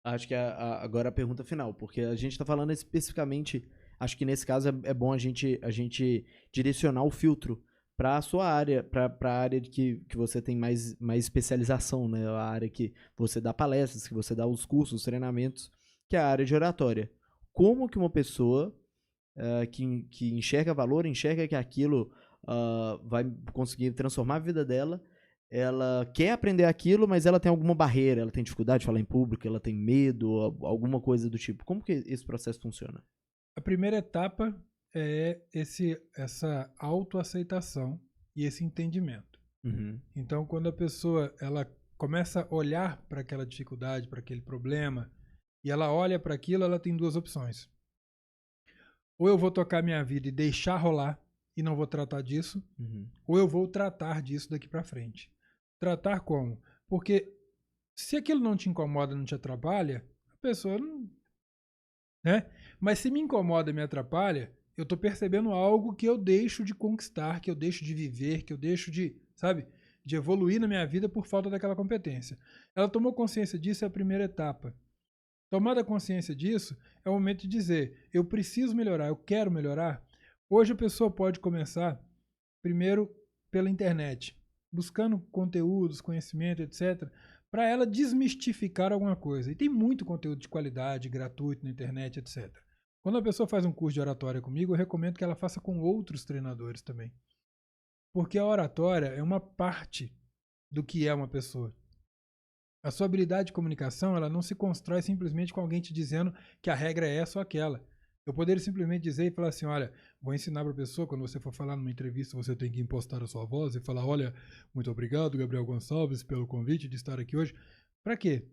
Acho que agora a pergunta final, porque a gente está falando especificamente, acho que nesse caso é bom a gente direcionar o filtro para a sua área, para a área que você tem mais especialização, né? A área que você dá palestras, que você dá os cursos, os treinamentos, que é a área de oratória. Como que uma pessoa que enxerga valor, enxerga que aquilo vai conseguir transformar a vida dela, ela quer aprender aquilo, mas ela tem alguma barreira, ela tem dificuldade de falar em público, ela tem medo, alguma coisa do tipo. Como que esse processo funciona? A primeira etapa é essa autoaceitação e esse entendimento. Uhum. Então, quando a pessoa ela começa a olhar para aquela dificuldade, para aquele problema, e ela olha para aquilo, ela tem duas opções. Ou eu vou tocar minha vida e deixar rolar e não vou tratar disso, ou eu vou tratar disso daqui para frente. Tratar como? Porque se aquilo não te incomoda, não te atrapalha, a pessoa não... Né? Mas se me incomoda e me atrapalha, eu tô percebendo algo que eu deixo de conquistar, que eu deixo de viver, que eu deixo de, sabe, de evoluir na minha vida por falta daquela competência. Ela tomou consciência disso, é a primeira etapa. Tomada consciência disso, é o momento de dizer, eu preciso melhorar, eu quero melhorar. Hoje a pessoa pode começar, primeiro, pela internet, buscando conteúdos, conhecimento, etc., para ela desmistificar alguma coisa. E tem muito conteúdo de qualidade, gratuito na internet, etc. Quando a pessoa faz um curso de oratória comigo, eu recomendo que ela faça com outros treinadores também. Porque a oratória é uma parte do que é uma pessoa. A sua habilidade de comunicação, ela não se constrói simplesmente com alguém te dizendo que a regra é essa ou aquela. Eu poderia simplesmente dizer e falar assim, olha, vou ensinar para a pessoa, quando você for falar numa entrevista, você tem que impostar a sua voz e falar, olha, muito obrigado, Gabriel Gonçalves, pelo convite de estar aqui hoje. Para quê?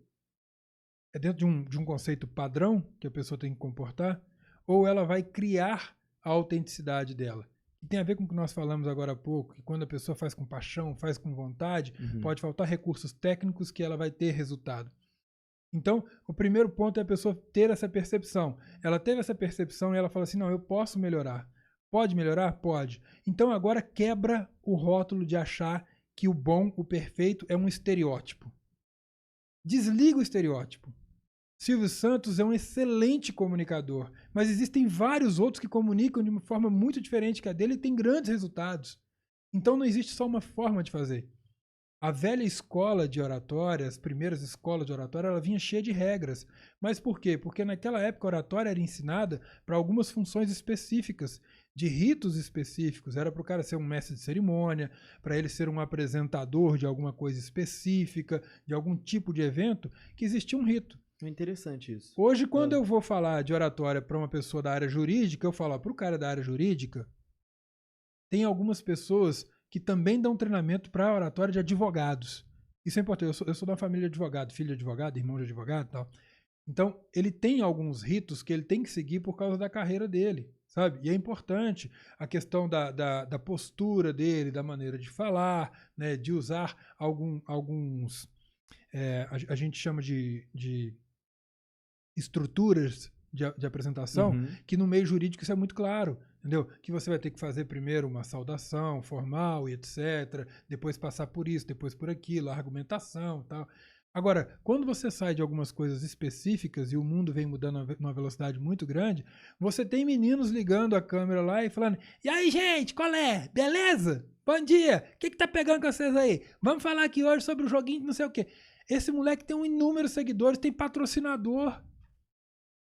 É dentro de um conceito padrão que a pessoa tem que comportar? Ou ela vai criar a autenticidade dela? E tem a ver com o que nós falamos agora há pouco, que quando a pessoa faz com paixão, faz com vontade, pode faltar recursos técnicos que ela vai ter resultado. Então, o primeiro ponto é a pessoa ter essa percepção. Ela teve essa percepção e ela fala assim, não, eu posso melhorar. Pode melhorar? Pode. Então agora quebra o rótulo de achar que o bom, o perfeito é um estereótipo. Desliga o estereótipo. Silvio Santos é um excelente comunicador, mas existem vários outros que comunicam de uma forma muito diferente que a dele e tem grandes resultados. Então não existe só uma forma de fazer. A velha escola de oratória, as primeiras escolas de oratória, ela vinha cheia de regras. Mas por quê? Porque naquela época a oratória era ensinada para algumas funções específicas, de ritos específicos. Era para o cara ser um mestre de cerimônia, para ele ser um apresentador de alguma coisa específica, de algum tipo de evento, que existia um rito. É interessante isso. Hoje, quando eu vou falar de oratória para uma pessoa da área jurídica, eu falo, para o cara da área jurídica, tem algumas pessoas que também dão treinamento para oratória de advogados. Isso é importante. Eu sou da família de advogado, filho de advogado, irmão de advogado e tal. Então, ele tem alguns ritos que ele tem que seguir por causa da carreira dele, sabe? E é importante a questão da postura dele, da maneira de falar, né? De usar alguns... a gente chama de estruturas de apresentação, que no meio jurídico isso é muito claro, entendeu? Que você vai ter que fazer primeiro uma saudação formal e etc, depois passar por isso, depois por aquilo, a argumentação e tal. Agora, quando você sai de algumas coisas específicas e o mundo vem mudando numa velocidade muito grande, você tem meninos ligando a câmera lá e falando, e aí, gente, qual é? Beleza? Bom dia! O que tá pegando com vocês aí? Vamos falar aqui hoje sobre o joguinho de não sei o quê. Esse moleque tem inúmeros seguidores, tem patrocinador,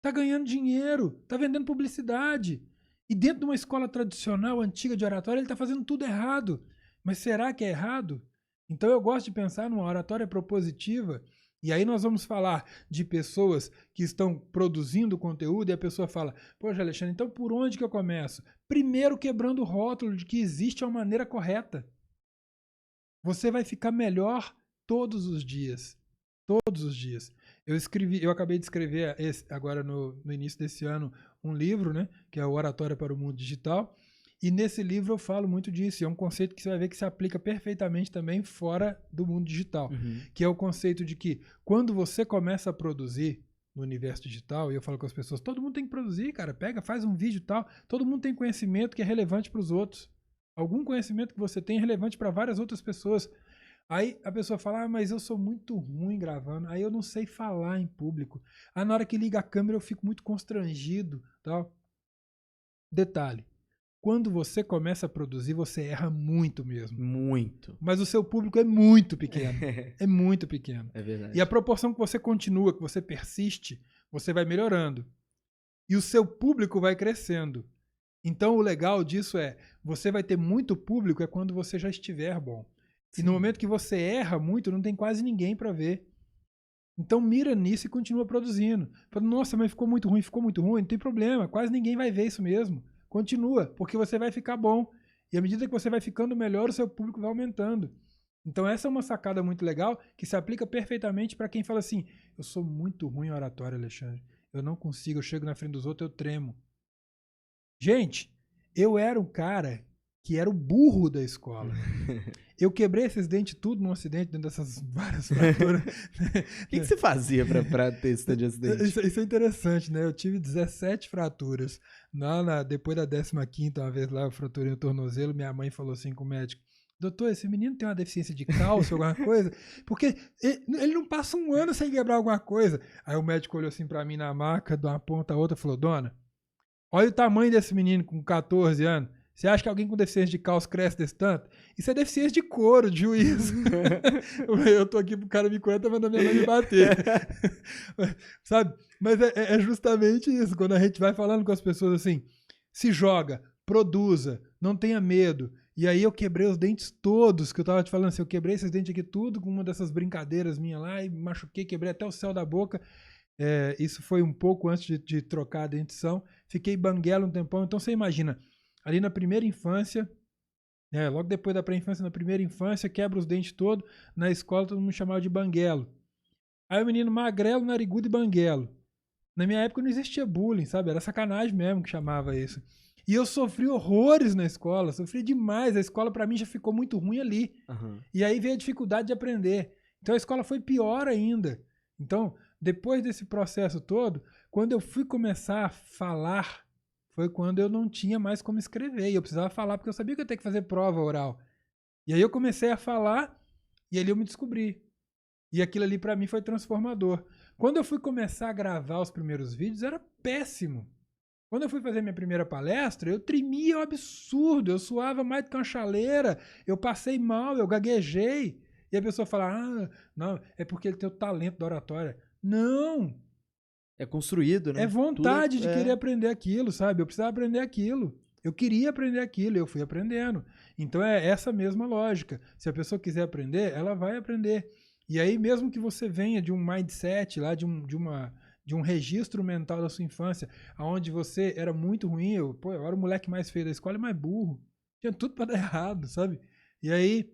tá ganhando dinheiro, tá vendendo publicidade. E dentro de uma escola tradicional, antiga de oratória, ele tá fazendo tudo errado. Mas será que é errado? Então eu gosto de pensar numa oratória propositiva. E aí nós vamos falar de pessoas que estão produzindo conteúdo e a pessoa fala, poxa, Alexandre, então por onde que eu começo? Primeiro quebrando o rótulo de que existe uma maneira correta. Você vai ficar melhor todos os dias. Todos os dias. Eu acabei de escrever agora no início desse ano um livro, né, que é o Oratória para o Mundo Digital, e nesse livro eu falo muito disso, e é um conceito que você vai ver que se aplica perfeitamente também fora do mundo digital, que é o conceito de que quando você começa a produzir no universo digital, e eu falo com as pessoas, todo mundo tem que produzir, cara, pega, faz um vídeo e tal, todo mundo tem conhecimento que é relevante para os outros, algum conhecimento que você tem é relevante para várias outras pessoas. Aí a pessoa fala, mas eu sou muito ruim gravando, aí eu não sei falar em público. Aí na hora que liga a câmera eu fico muito constrangido, tal. Detalhe, quando você começa a produzir, você erra muito mesmo. Muito. Mas o seu público é muito pequeno. É muito pequeno. É verdade. E a proporção que você continua, que você persiste, você vai melhorando. E o seu público vai crescendo. Então o legal disso é, você vai ter muito público é quando você já estiver bom. E no momento que você erra muito, não tem quase ninguém para ver. Então mira nisso e continua produzindo. Fala, nossa, mas ficou muito ruim, não tem problema, quase ninguém vai ver isso mesmo. Continua, porque você vai ficar bom. E à medida que você vai ficando melhor, o seu público vai aumentando. Então essa é uma sacada muito legal que se aplica perfeitamente para quem fala assim, eu sou muito ruim em oratória, Alexandre. Eu não consigo, eu chego na frente dos outros, eu tremo. Gente, eu era um cara que era o burro da escola. Eu quebrei esses dentes tudo num acidente, dentro dessas várias fraturas. O que você fazia pra ter esse tanto de acidente? Isso é interessante, né? Eu tive 17 fraturas. Depois da 15ª, uma vez lá, eu fraturei o tornozelo, minha mãe falou assim com o médico, doutor, esse menino tem uma deficiência de cálcio, alguma coisa? Porque ele não passa um ano sem quebrar alguma coisa. Aí o médico olhou assim pra mim na maca, de uma ponta a outra, e falou, dona, olha o tamanho desse menino com 14 anos. Você acha que alguém com deficiência de cálcio cresce desse tanto? Isso é deficiência de couro, de juízo. Eu tô aqui pro cara me curar, tá mandando minha mãe me bater. Sabe? Mas é justamente isso. Quando a gente vai falando com as pessoas assim, se joga, produza, não tenha medo. E aí eu quebrei os dentes todos, que eu tava te falando assim, eu quebrei esses dentes aqui tudo com uma dessas brincadeiras minhas lá e machuquei, quebrei até o céu da boca. Isso foi um pouco antes de trocar a dentição. Fiquei banguelo um tempão. Então você imagina, ali na primeira infância, logo depois da pré-infância, na primeira infância, quebra os dentes todos. Na escola todo mundo me chamava de banguelo. Aí o menino magrelo, narigudo e banguelo. Na minha época não existia bullying, sabe? Era sacanagem mesmo que chamava isso. E eu sofri horrores na escola, sofri demais. A escola pra mim já ficou muito ruim ali. Uhum. E aí veio a dificuldade de aprender. Então a escola foi pior ainda. Então, depois desse processo todo, quando eu fui começar a falar, foi quando eu não tinha mais como escrever. E eu precisava falar porque eu sabia que eu ia ter que fazer prova oral. E aí eu comecei a falar e ali eu me descobri. E aquilo ali pra mim foi transformador. Quando eu fui começar a gravar os primeiros vídeos, era péssimo. Quando eu fui fazer minha primeira palestra, eu tremia um absurdo, eu suava mais do que uma chaleira, eu passei mal, eu gaguejei. E a pessoa fala, não, é porque ele tem o talento da oratória. Não! É construído, né? É vontade de querer aprender aquilo, sabe? Eu precisava aprender aquilo. Eu queria aprender aquilo, eu fui aprendendo. Então é essa mesma lógica. Se a pessoa quiser aprender, ela vai aprender. E aí, mesmo que você venha de um mindset, lá de um registro mental da sua infância, onde você era muito ruim, eu era o moleque mais feio da escola e mais burro. Tinha tudo para dar errado, sabe? E aí,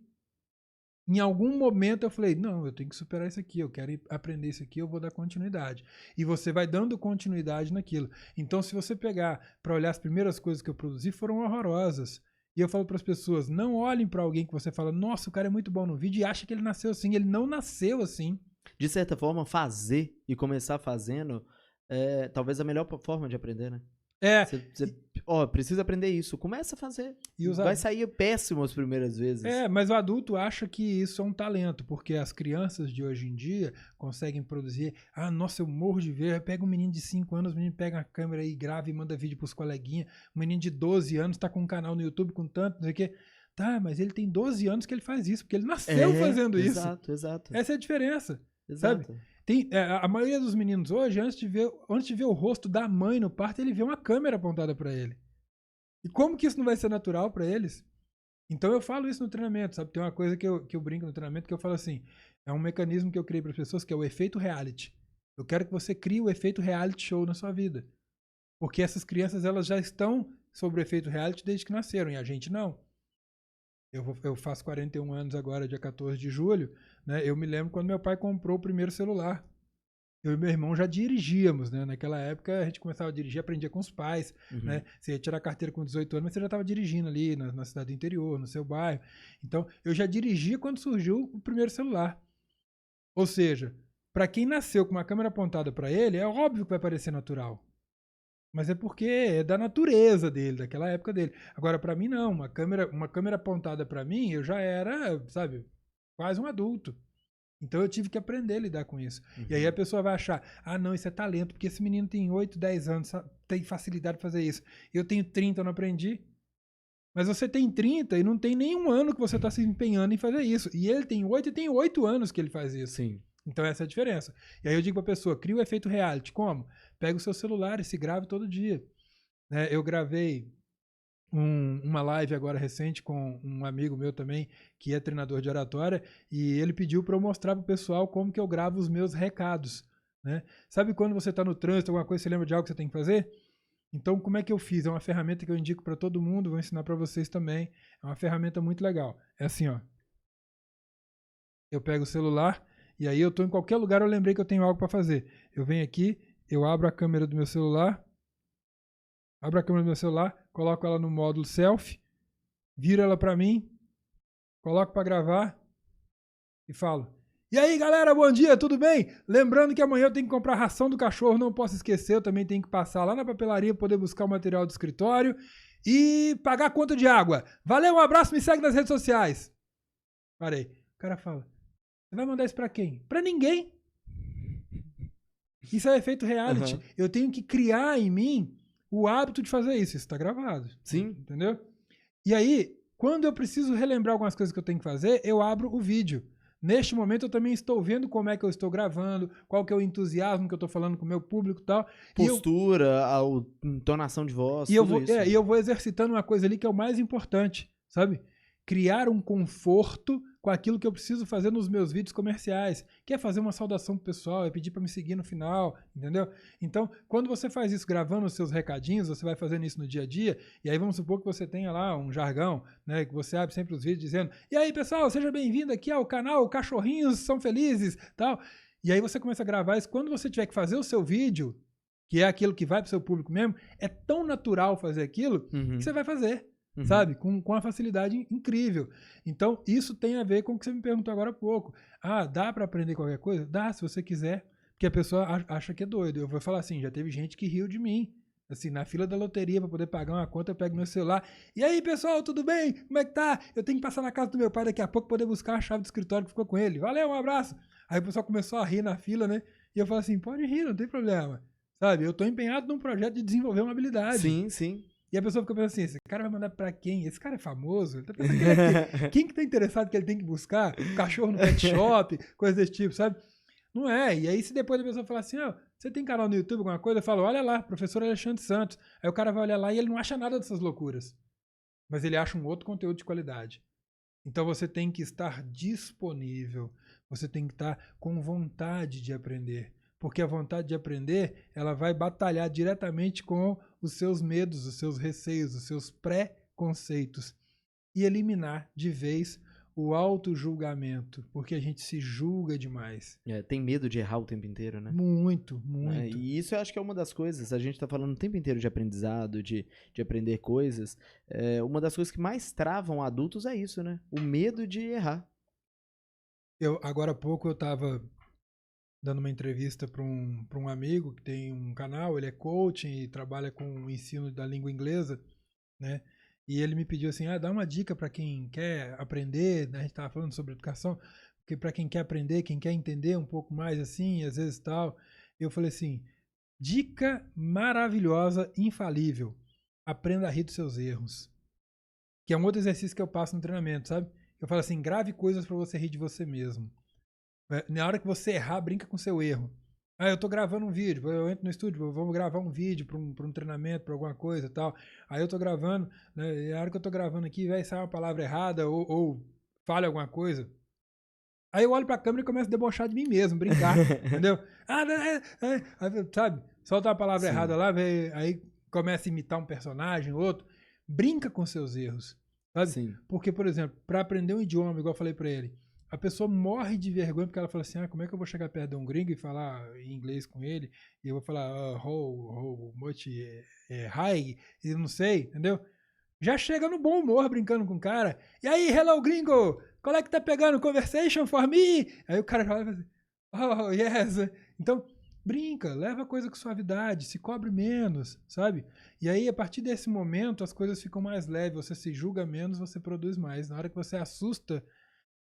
em algum momento eu falei, não, eu tenho que superar isso aqui, eu quero aprender isso aqui, eu vou dar continuidade. E você vai dando continuidade naquilo. Então, se você pegar para olhar as primeiras coisas que eu produzi, foram horrorosas. E eu falo para as pessoas, não olhem para alguém que você fala, nossa, o cara é muito bom no vídeo e acha que ele nasceu assim. Ele não nasceu assim. De certa forma, fazer e começar fazendo é talvez a melhor forma de aprender, né? Você precisa aprender isso. Começa a fazer. Vai sair péssimo as primeiras vezes. Mas o adulto acha que isso é um talento, porque as crianças de hoje em dia conseguem produzir. Ah, nossa, eu morro de ver. Pega um menino de 5 anos, o menino pega a câmera e grava e manda vídeo pros coleguinhas. Um menino de 12 anos tá com um canal no YouTube com tanto, não sei o quê. Tá, mas ele tem 12 anos que ele faz isso, porque ele nasceu fazendo isso. Exato. Essa é a diferença. Exato. Sabe? A maioria dos meninos hoje, antes de ver o rosto da mãe no parto, ele vê uma câmera apontada para ele. E como que isso não vai ser natural para eles? Então eu falo isso no treinamento, sabe? Tem uma coisa que eu brinco no treinamento que eu falo assim, é um mecanismo que eu criei para as pessoas que é o efeito reality. Eu quero que você crie o efeito reality show na sua vida. Porque essas crianças, elas já estão sobre o efeito reality desde que nasceram, e a gente não. Eu faço 41 anos agora, dia 14 de julho, né? Eu me lembro quando meu pai comprou o primeiro celular. Eu e meu irmão já dirigíamos, né? Naquela época a gente começava a dirigir, aprendia com os pais, né? Você ia tirar a carteira com 18 anos, mas você já estava dirigindo ali na cidade do interior, no seu bairro. Então, eu já dirigia quando surgiu o primeiro celular. Ou seja, para quem nasceu com uma câmera apontada para ele, é óbvio que vai parecer natural. Mas é porque é da natureza dele, daquela época dele. Agora, para mim, não. Uma câmera apontada para mim, eu já era, sabe, quase um adulto. Então eu tive que aprender a lidar com isso. E aí a pessoa vai achar, não, isso é talento, porque esse menino tem 8, 10 anos, tem facilidade de fazer isso. Eu tenho 30, eu não aprendi. Mas você tem 30 e não tem nenhum ano que você está se empenhando em fazer isso. E ele tem 8 e tem 8 anos que ele faz isso. Sim. Então essa é a diferença. E aí eu digo para a pessoa, cria o efeito reality. Como? Pega o seu celular e se grave todo dia. Eu gravei uma live agora recente com um amigo meu também, que é treinador de oratória, e ele pediu para eu mostrar pro pessoal como que eu gravo os meus recados, né? Sabe quando você está no trânsito, alguma coisa, você lembra de algo que você tem que fazer? Então, como é que eu fiz? É uma ferramenta que eu indico para todo mundo, vou ensinar para vocês também. É uma ferramenta muito legal. É assim, ó. Eu pego o celular e aí eu tô em qualquer lugar, eu lembrei que eu tenho algo para fazer. Eu venho aqui, eu abro a câmera do meu celular, coloco ela no módulo selfie, viro ela para mim, coloco para gravar e falo: "E aí, galera, bom dia, tudo bem? Lembrando que amanhã eu tenho que comprar ração do cachorro, não posso esquecer, eu também tenho que passar lá na papelaria para poder buscar o material do escritório e pagar a conta de água. Valeu, um abraço, me segue nas redes sociais." Parei. O cara fala: "Você vai mandar isso pra quem?" Pra ninguém. Isso é efeito reality. Uhum. Eu tenho que criar em mim o hábito de fazer isso. Isso tá gravado. Sim. Entendeu? E aí, quando eu preciso relembrar algumas coisas que eu tenho que fazer, eu abro o vídeo. Neste momento eu também estou vendo como é que eu estou gravando, qual que é o entusiasmo que eu estou falando com o meu público e tal. Postura, a entonação de voz, E tudo isso. eu vou exercitando uma coisa ali que é o mais importante, sabe? Criar um conforto com aquilo que eu preciso fazer nos meus vídeos comerciais. Que é fazer uma saudação pro pessoal, é pedir para me seguir no final, entendeu? Então, quando você faz isso gravando os seus recadinhos, você vai fazendo isso no dia a dia, e aí vamos supor que você tenha lá um jargão, né? Que você abre sempre os vídeos dizendo: "E aí, pessoal, seja bem-vindo aqui ao canal Cachorrinhos São Felizes", tal. E aí você começa a gravar isso. Quando você tiver que fazer o seu vídeo, que é aquilo que vai pro seu público mesmo, é tão natural fazer aquilo que você vai fazer. Sabe? Com uma facilidade incrível. Então, isso tem a ver com o que você me perguntou agora há pouco. Ah, dá para aprender qualquer coisa? Dá, se você quiser. Porque a pessoa acha que é doido. Eu vou falar assim, já teve gente que riu de mim. Assim, na fila da loteria para poder pagar uma conta, eu pego meu celular. "E aí, pessoal, tudo bem? Como é que tá? Eu tenho que passar na casa do meu pai daqui a pouco para poder buscar a chave do escritório que ficou com ele. Valeu, um abraço." Aí o pessoal começou a rir na fila, né? E eu falo assim, pode rir, não tem problema. Sabe? Eu tô empenhado num projeto de desenvolver uma habilidade. Sim, sim. E a pessoa fica pensando assim, esse cara vai mandar pra quem? Esse cara é famoso? Ele tá pensando que ele é quem que tá interessado que ele tem que buscar? Cachorro no pet shop, coisa desse tipo, sabe? Não é. E aí se depois a pessoa falar assim, ó, você tem canal no YouTube, alguma coisa? Eu falo, olha lá, professor Alexandre Santos. Aí o cara vai olhar lá e ele não acha nada dessas loucuras. Mas ele acha um outro conteúdo de qualidade. Então você tem que estar disponível. Você tem que estar com vontade de aprender. Porque a vontade de aprender, ela vai batalhar diretamente com os seus medos, os seus receios, os seus pré-conceitos. E eliminar de vez o auto-julgamento, porque a gente se julga demais. Tem medo de errar o tempo inteiro, né? Muito, muito. E isso eu acho que é uma das coisas, a gente tá falando o tempo inteiro de aprendizado, de aprender coisas. Uma das coisas que mais travam adultos é isso, né? O medo de errar. Agora há pouco eu estava dando uma entrevista para um amigo que tem um canal, ele é coaching e trabalha com o ensino da língua inglesa, né? E ele me pediu assim, dá uma dica para quem quer aprender, né? A gente estava falando sobre educação, porque para quem quer aprender, quem quer entender um pouco mais assim, às vezes tal. Eu falei assim, dica maravilhosa, infalível, aprenda a rir dos seus erros. Que é um outro exercício que eu passo no treinamento, sabe? Eu falo assim, grave coisas para você rir de você mesmo. Na hora que você errar, brinca com o seu erro. Eu tô gravando um vídeo, eu entro no estúdio, vamos gravar um vídeo para um treinamento, para alguma coisa e tal. Aí eu tô gravando, né, e na hora que eu tô gravando aqui, vai sair uma palavra errada ou fale alguma coisa. Aí eu olho pra câmera e começo a debochar de mim mesmo, brincar, entendeu? Aí, sabe? Solta uma palavra Sim. errada lá, aí começa a imitar um personagem, outro. Brinca com seus erros, sabe? Sim. Porque, por exemplo, para aprender um idioma, igual eu falei pra ele, a pessoa morre de vergonha porque ela fala assim, como é que eu vou chegar perto de um gringo e falar em inglês com ele? E eu vou falar, how much high? E eu não sei, entendeu? Já chega no bom humor brincando com o cara. E aí, hello gringo, qual é que tá pegando? Conversation for me? Aí o cara já vai assim, oh, yes. Então, brinca, leva a coisa com suavidade, se cobre menos, sabe? E aí, a partir desse momento, as coisas ficam mais leves, você se julga menos, você produz mais. Na hora que você assusta,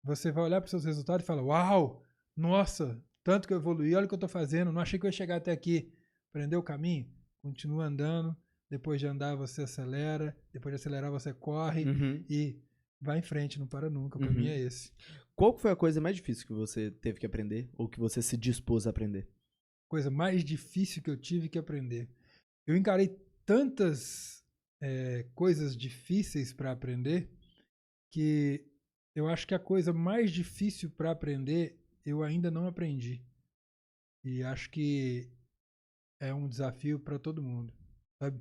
você vai olhar para os seus resultados e fala, uau, nossa, tanto que eu evoluí, olha o que eu tô fazendo, não achei que eu ia chegar até aqui. Aprendeu o caminho? Continua andando, depois de andar você acelera, depois de acelerar você corre e vai em frente, não para nunca, o caminho é esse. Qual foi a coisa mais difícil que você teve que aprender ou que você se dispôs a aprender? Coisa mais difícil que eu tive que aprender. Eu encarei tantas coisas difíceis para aprender, que eu acho que a coisa mais difícil para aprender eu ainda não aprendi. E acho que é um desafio para todo mundo, sabe?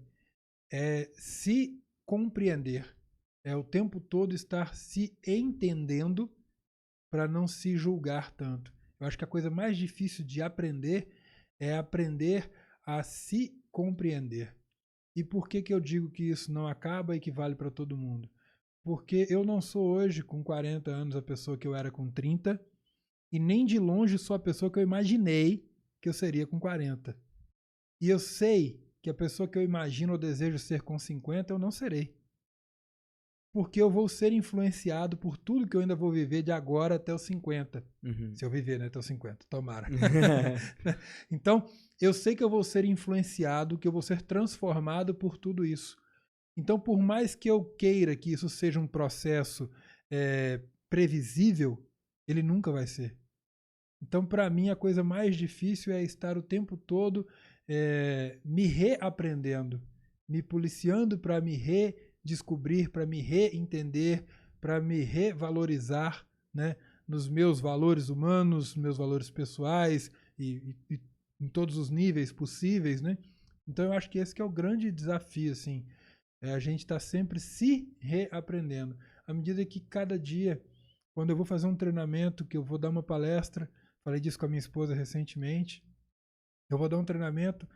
É se compreender, é o tempo todo estar se entendendo para não se julgar tanto. Eu acho que a coisa mais difícil de aprender é aprender a se compreender. E por que eu digo que isso não acaba e que vale para todo mundo? Porque eu não sou hoje, com 40 anos, a pessoa que eu era com 30, e nem de longe sou a pessoa que eu imaginei que eu seria com 40. E eu sei que a pessoa que eu imagino ou desejo ser com 50, eu não serei. Porque eu vou ser influenciado por tudo que eu ainda vou viver de agora até os 50. Uhum. Se eu viver, né, até os 50, tomara. Então, eu sei que eu vou ser influenciado, que eu vou ser transformado por tudo isso. Então, por mais que eu queira que isso seja um processo previsível, ele nunca vai ser. Então, para mim, a coisa mais difícil é estar o tempo todo me reaprendendo, me policiando para me redescobrir, para me reentender, para me revalorizar, né, nos meus valores humanos, meus valores pessoais e em todos os níveis possíveis, né? Então, eu acho que esse que é o grande desafio, assim, a gente está sempre se reaprendendo. À medida que cada dia, quando eu vou fazer um treinamento, que eu vou dar uma palestra, falei disso com a minha esposa recentemente, eu vou dar um treinamento,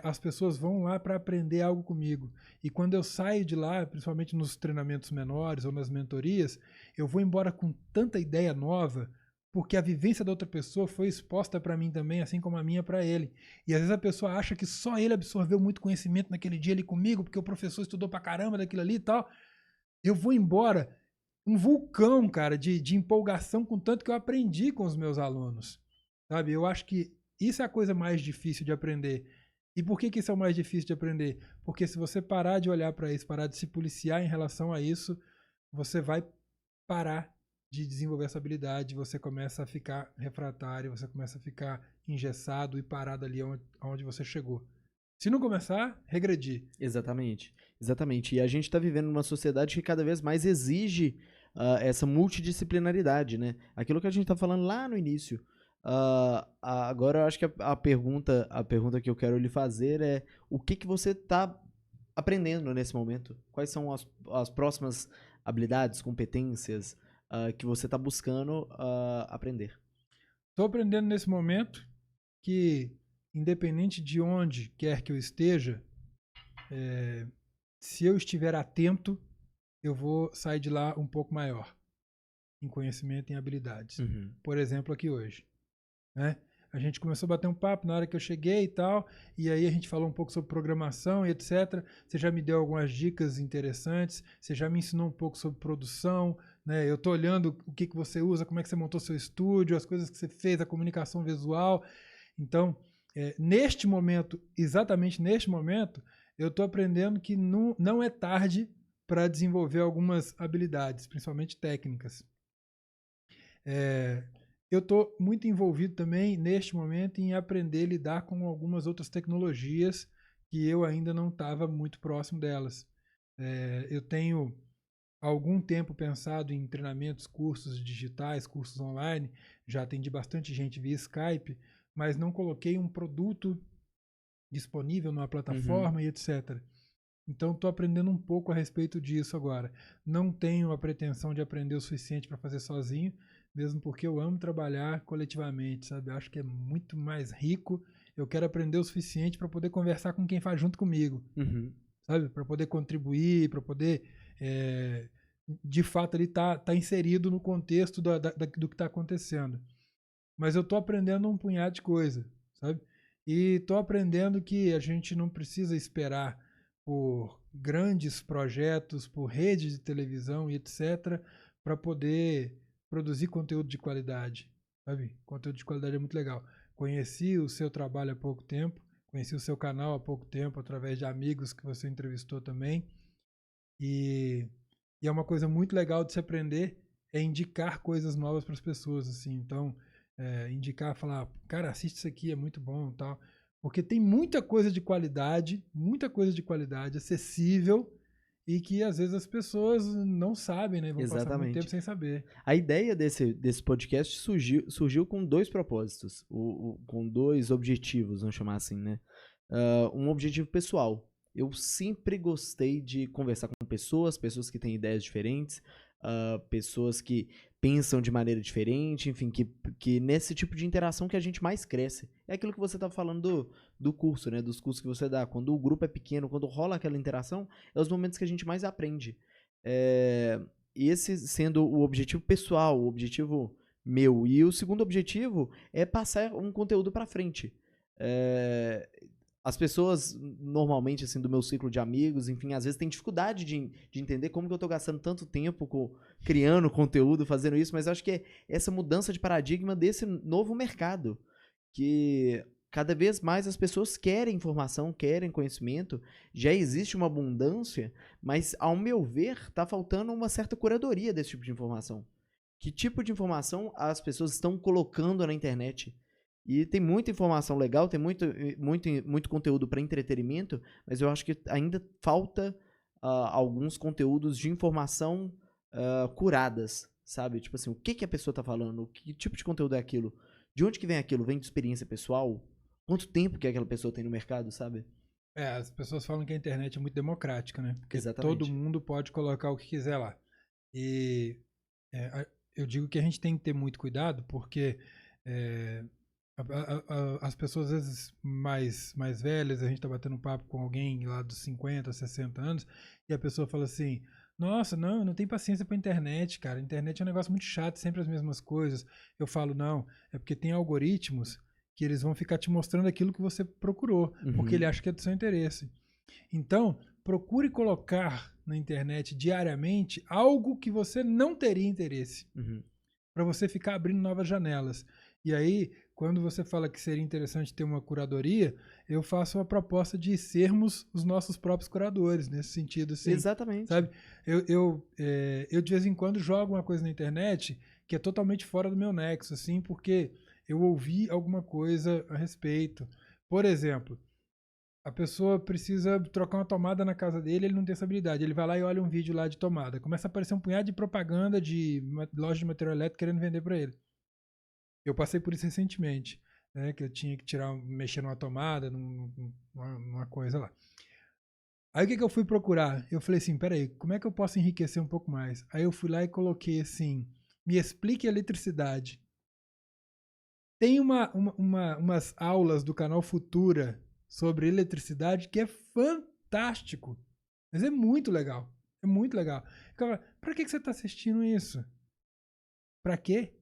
as pessoas vão lá para aprender algo comigo. E quando eu saio de lá, principalmente nos treinamentos menores ou nas mentorias, eu vou embora com tanta ideia nova, porque a vivência da outra pessoa foi exposta para mim também, assim como a minha para ele. E às vezes a pessoa acha que só ele absorveu muito conhecimento naquele dia ali comigo, porque o professor estudou pra caramba daquilo ali e tal. Eu vou embora um vulcão, cara, de empolgação com tanto que eu aprendi com os meus alunos. Sabe? Eu acho que isso é a coisa mais difícil de aprender. E por que isso é o mais difícil de aprender? Porque se você parar de olhar para isso, parar de se policiar em relação a isso, você vai parar de desenvolver essa habilidade, você começa a ficar refratário, você começa a ficar engessado e parado ali onde você chegou. Se não começar, regredir. Exatamente, exatamente. E a gente está vivendo numa sociedade que cada vez mais exige essa multidisciplinaridade, né? Aquilo que a gente está falando lá no início. Agora eu acho que a pergunta que eu quero lhe fazer é o que você está aprendendo nesse momento? Quais são as próximas habilidades, competências que você está buscando aprender? Estou aprendendo nesse momento que, independente de onde quer que eu esteja, se eu estiver atento, eu vou sair de lá um pouco maior em conhecimento e em habilidades. Uhum. Por exemplo, aqui hoje, né? A gente começou a bater um papo na hora que eu cheguei e tal, e aí a gente falou um pouco sobre programação e etc. Você já me deu algumas dicas interessantes, você já me ensinou um pouco sobre produção, né? Eu tô olhando o que você usa, como é que você montou seu estúdio, as coisas que você fez, a comunicação visual. Então, neste momento, exatamente neste momento, eu estou aprendendo que não é tarde para desenvolver algumas habilidades, principalmente técnicas. Eu estou muito envolvido também, neste momento, em aprender a lidar com algumas outras tecnologias que eu ainda não estava muito próximo delas. Eu tenho há algum tempo pensado em treinamentos, cursos digitais, cursos online, já atendi bastante gente via Skype, mas não coloquei um produto disponível numa plataforma e etc. Então, estou aprendendo um pouco a respeito disso agora. Não tenho a pretensão de aprender o suficiente para fazer sozinho, mesmo porque eu amo trabalhar coletivamente, sabe? Eu acho que é muito mais rico. Eu quero aprender o suficiente para poder conversar com quem faz junto comigo, sabe? Para poder contribuir, para poder, de fato, ele tá inserido no contexto do que está acontecendo. Mas eu estou aprendendo um punhado de coisa, sabe? E estou aprendendo que a gente não precisa esperar por grandes projetos, por redes de televisão e etc., para poder produzir conteúdo de qualidade, sabe? Conteúdo de qualidade é muito legal. Conheci o seu trabalho há pouco tempo, conheci o seu canal há pouco tempo, através de amigos que você entrevistou também, e é uma coisa muito legal de se aprender, é indicar coisas novas para as pessoas, assim. Então, indicar, falar, cara, assiste isso aqui, é muito bom, tal. Porque tem muita coisa de qualidade, acessível, e que às vezes as pessoas não sabem, né? Vão passar muito Exatamente. tempo sem saber. A ideia desse podcast surgiu com dois propósitos, com dois objetivos, vamos chamar assim, né? Um objetivo pessoal. Eu sempre gostei de conversar com pessoas que têm ideias diferentes, pessoas que pensam de maneira diferente, enfim, que nesse tipo de interação que a gente mais cresce. É aquilo que você estava falando do curso, né? Dos cursos que você dá. Quando o grupo é pequeno, quando rola aquela interação, é os momentos que a gente mais aprende. E esse sendo o objetivo pessoal, o objetivo meu. E o segundo objetivo é passar um conteúdo para frente. As pessoas, normalmente, assim, do meu ciclo de amigos, enfim, às vezes têm dificuldade de entender como que eu tô gastando tanto tempo criando conteúdo, fazendo isso, mas eu acho que é essa mudança de paradigma desse novo mercado, que cada vez mais as pessoas querem informação, querem conhecimento, já existe uma abundância, mas, ao meu ver, tá faltando uma certa curadoria desse tipo de informação. Que tipo de informação as pessoas estão colocando na internet? E tem muita informação legal, tem muito conteúdo para entretenimento, mas eu acho que ainda falta alguns conteúdos de informação curadas, sabe? Tipo assim, o que a pessoa tá falando? Que tipo de conteúdo é aquilo? De onde que vem aquilo? Vem de experiência pessoal? Quanto tempo que aquela pessoa tem no mercado, sabe? As pessoas falam que a internet é muito democrática, né? Porque Exatamente. todo mundo pode colocar o que quiser lá. E eu digo que a gente tem que ter muito cuidado, porque as pessoas, às vezes, mais velhas, a gente tá batendo um papo com alguém lá dos 50, 60 anos, e a pessoa fala assim, nossa, não, eu não tenho paciência pra internet, cara. A internet é um negócio muito chato, sempre as mesmas coisas. Eu falo, não, é porque tem algoritmos que eles vão ficar te mostrando aquilo que você procurou, porque ele acha que é do seu interesse. Então, procure colocar na internet diariamente algo que você não teria interesse, para você ficar abrindo novas janelas. E aí, quando você fala que seria interessante ter uma curadoria, eu faço a proposta de sermos os nossos próprios curadores, nesse sentido, assim. Exatamente. Sabe? Eu de vez em quando jogo uma coisa na internet que é totalmente fora do meu nexo, assim, porque eu ouvi alguma coisa a respeito. Por exemplo, a pessoa precisa trocar uma tomada na casa dele, ele não tem essa habilidade. Ele vai lá e olha um vídeo lá de tomada. Começa a aparecer um punhado de propaganda de loja de material elétrico querendo vender para ele. Eu passei por isso recentemente, né? Que eu tinha que mexer numa tomada, numa coisa lá. Aí o que eu fui procurar? Eu falei assim, peraí, como é que eu posso enriquecer um pouco mais? Aí eu fui lá e coloquei assim, me explique a eletricidade. Tem umas aulas do canal Futura sobre eletricidade que é fantástico. Mas é muito legal. É muito legal. Pra que você está assistindo isso? Pra quê?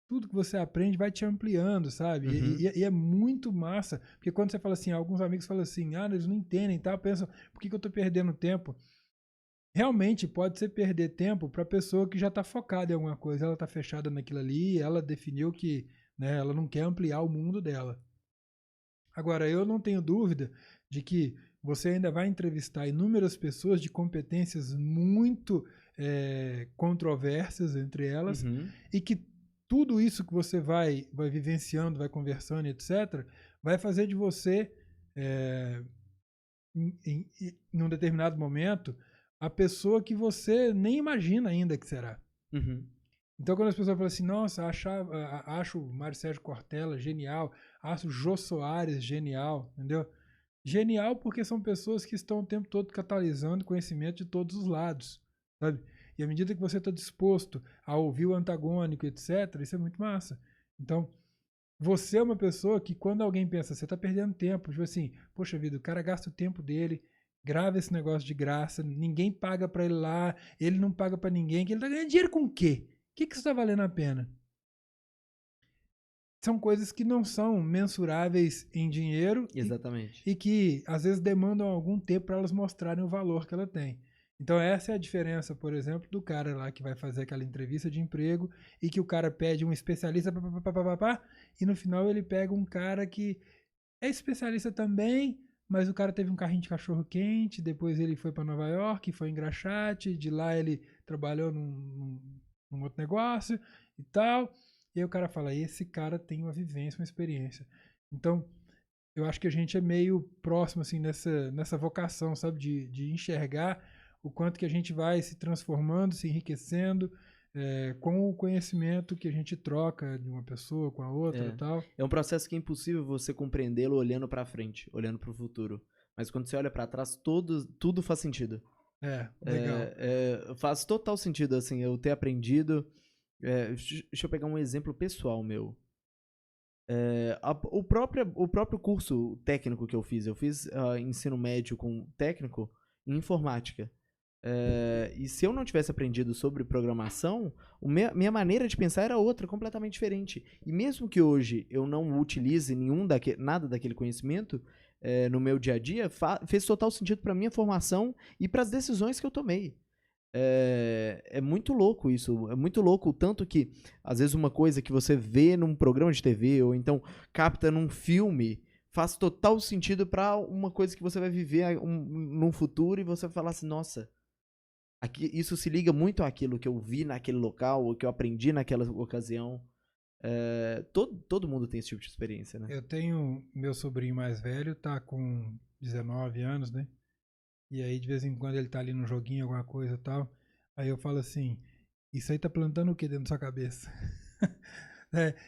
Tudo que você aprende vai te ampliando, sabe? E é muito massa. Porque quando você fala assim, alguns amigos falam assim, eles não entendem, tá? Pensam, por que eu tô perdendo tempo? Realmente pode ser perder tempo para pessoa que já está focada em alguma coisa, ela está fechada naquilo ali, ela definiu que, né, ela não quer ampliar o mundo dela. Agora, eu não tenho dúvida de que você ainda vai entrevistar inúmeras pessoas de competências muito controversas entre elas, e que tudo isso que você vai vivenciando, vai conversando, etc., vai fazer de você, em um determinado momento, a pessoa que você nem imagina ainda que será. Então, quando as pessoas falam assim, nossa, acho o Mário Sérgio Cortella genial, acho o Jô Soares genial, entendeu? Genial porque são pessoas que estão o tempo todo catalisando conhecimento de todos os lados, sabe? E à medida que você está disposto a ouvir o antagônico, etc., isso é muito massa. Então, você é uma pessoa que quando alguém pensa, você está perdendo tempo, tipo assim, poxa vida, o cara gasta o tempo dele, grava esse negócio de graça, ninguém paga para ele lá, ele não paga para ninguém, que ele tá ganhando dinheiro com o quê? O que isso está valendo a pena? São coisas que não são mensuráveis em dinheiro. Exatamente. E que às vezes demandam algum tempo para elas mostrarem o valor que ela tem. Então essa é a diferença, por exemplo, do cara lá que vai fazer aquela entrevista de emprego e que o cara pede um especialista e no final ele pega um cara que é especialista também, mas o cara teve um carrinho de cachorro quente, depois ele foi para Nova York, foi em Graxate, de lá ele trabalhou num outro negócio e tal. E aí o cara fala, esse cara tem uma vivência, uma experiência. Então, eu acho que a gente é meio próximo, assim, nessa vocação, sabe? De enxergar o quanto que a gente vai se transformando, se enriquecendo com o conhecimento que a gente troca de uma pessoa com a outra e tal. É um processo que é impossível você compreendê-lo olhando pra frente, olhando pro futuro. Mas quando você olha pra trás, tudo faz sentido. Legal. Faz total sentido, assim, eu ter aprendido. Deixa eu pegar um exemplo pessoal meu. O próprio curso técnico que eu fiz ensino médio com técnico em informática. E se eu não tivesse aprendido sobre programação, minha maneira de pensar era outra, completamente diferente. E mesmo que hoje eu não utilize nada daquele conhecimento no meu dia a dia, fez total sentido para minha formação e para as decisões que eu tomei. É muito louco isso, é muito louco o tanto que, às vezes, uma coisa que você vê num programa de TV ou então capta num filme faz total sentido para uma coisa que você vai viver num futuro e você vai falar assim, nossa, isso se liga muito àquilo que eu vi naquele local, ou que eu aprendi naquela ocasião. Todo mundo tem esse tipo de experiência, né? Eu tenho meu sobrinho mais velho, tá com 19 anos, né? E aí, de vez em quando, ele tá ali no joguinho, alguma coisa e tal. Aí eu falo assim, isso aí tá plantando o que dentro da sua cabeça?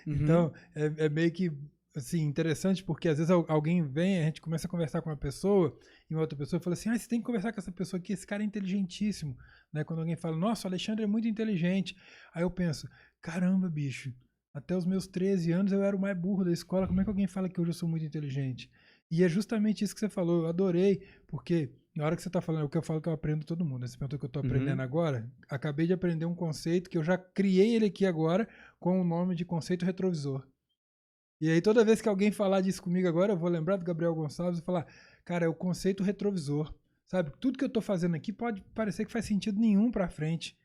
Então, é meio que, assim, interessante, porque às vezes alguém vem, a gente começa a conversar com uma pessoa, e uma outra pessoa fala assim, você tem que conversar com essa pessoa aqui, esse cara é inteligentíssimo. Né? Quando alguém fala, nossa, o Alexandre é muito inteligente. Aí eu penso, caramba, bicho, até os meus 13 anos eu era o mais burro da escola, como é que alguém fala que hoje eu sou muito inteligente? E é justamente isso que você falou, eu adorei, porque na hora que você está falando, é o que eu falo que eu aprendo todo mundo. Você perguntou o que eu estou aprendendo agora, acabei de aprender um conceito que eu já criei ele aqui agora com o nome de conceito retrovisor. E aí toda vez que alguém falar disso comigo agora, eu vou lembrar do Gabriel Gonçalves e falar, cara, é o conceito retrovisor. Sabe, tudo que eu estou fazendo aqui pode parecer que faz sentido nenhum para frente,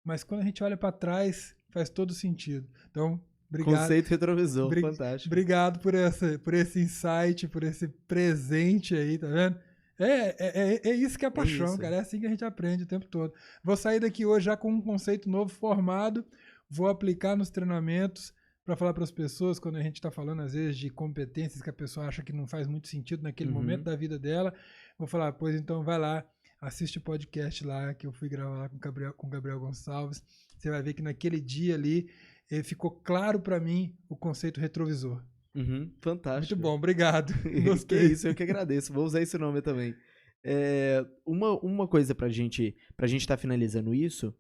mas quando a gente olha para trás, faz todo sentido. Então, obrigado. Conceito retrovisor, fantástico. Obrigado por esse insight, por esse presente aí, tá vendo? É isso que é paixão, cara. É assim que a gente aprende o tempo todo. Vou sair daqui hoje já com um conceito novo formado, vou aplicar nos treinamentos para falar para as pessoas, quando a gente está falando, às vezes, de competências que a pessoa acha que não faz muito sentido naquele momento da vida dela. Vou falar, pois então vai lá, assiste o podcast lá que eu fui gravar lá com o Gabriel Gonçalves. Você vai ver que naquele dia ali ficou claro para mim o conceito retrovisor. Fantástico. Muito bom, obrigado. Gostei. Que isso, eu que agradeço. Vou usar esse nome também. Uma coisa pra gente tá finalizando isso,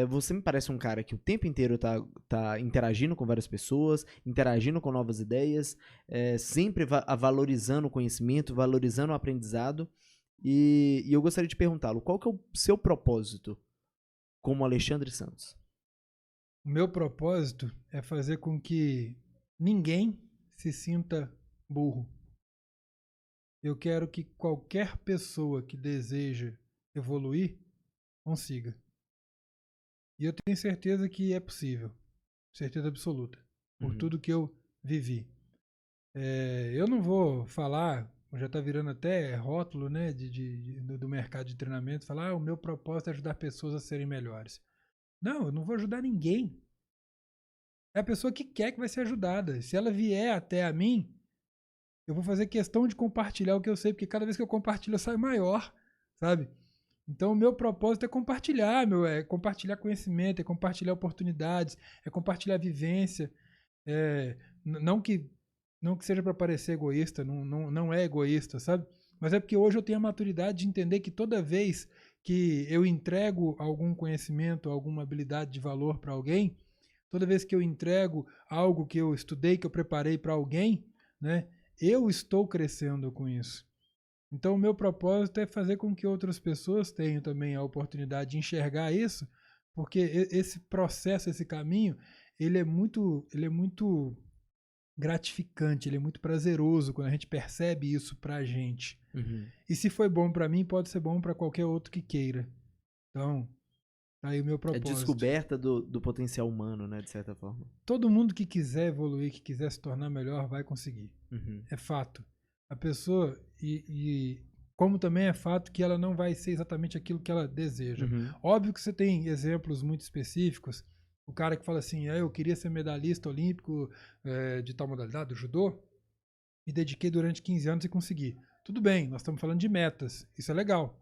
você me parece um cara que o tempo inteiro tá interagindo com várias pessoas, interagindo com novas ideias, sempre valorizando o conhecimento, valorizando o aprendizado. E eu gostaria de perguntá-lo, qual que é o seu propósito como Alexandre Santos? O meu propósito é fazer com que ninguém se sinta burro. Eu quero que qualquer pessoa que deseja evoluir consiga. E eu tenho certeza que é possível. Certeza absoluta. Por tudo que eu vivi. Eu não vou falar, já está virando até rótulo, né, do mercado de treinamento, falar o meu propósito é ajudar pessoas a serem melhores. Não, eu não vou ajudar ninguém. É a pessoa que quer que vai ser ajudada. Se ela vier até a mim, eu vou fazer questão de compartilhar o que eu sei, porque cada vez que eu compartilho eu saio maior, sabe? Então o meu propósito é compartilhar, é compartilhar conhecimento, é compartilhar oportunidades, é compartilhar vivência. Não que seja para parecer egoísta, não é egoísta, sabe? Mas é porque hoje eu tenho a maturidade de entender que toda vez que eu entrego algum conhecimento, alguma habilidade de valor para alguém, toda vez que eu entrego algo que eu estudei, que eu preparei para alguém, né, eu estou crescendo com isso. Então o meu propósito é fazer com que outras pessoas tenham também a oportunidade de enxergar isso, porque esse processo, esse caminho, ele é muito gratificante, ele é muito prazeroso quando a gente percebe isso pra gente. E se foi bom pra mim, pode ser bom pra qualquer outro que queira. Então, tá aí o meu propósito. É descoberta do potencial humano, né, de certa forma. Todo mundo que quiser evoluir, que quiser se tornar melhor, vai conseguir. É fato. A pessoa, e como também é fato que ela não vai ser exatamente aquilo que ela deseja. Óbvio que você tem exemplos muito específicos. O cara que fala assim, eu queria ser medalhista olímpico de tal modalidade, do judô, me dediquei durante 15 anos e consegui. Tudo bem, nós estamos falando de metas, isso é legal.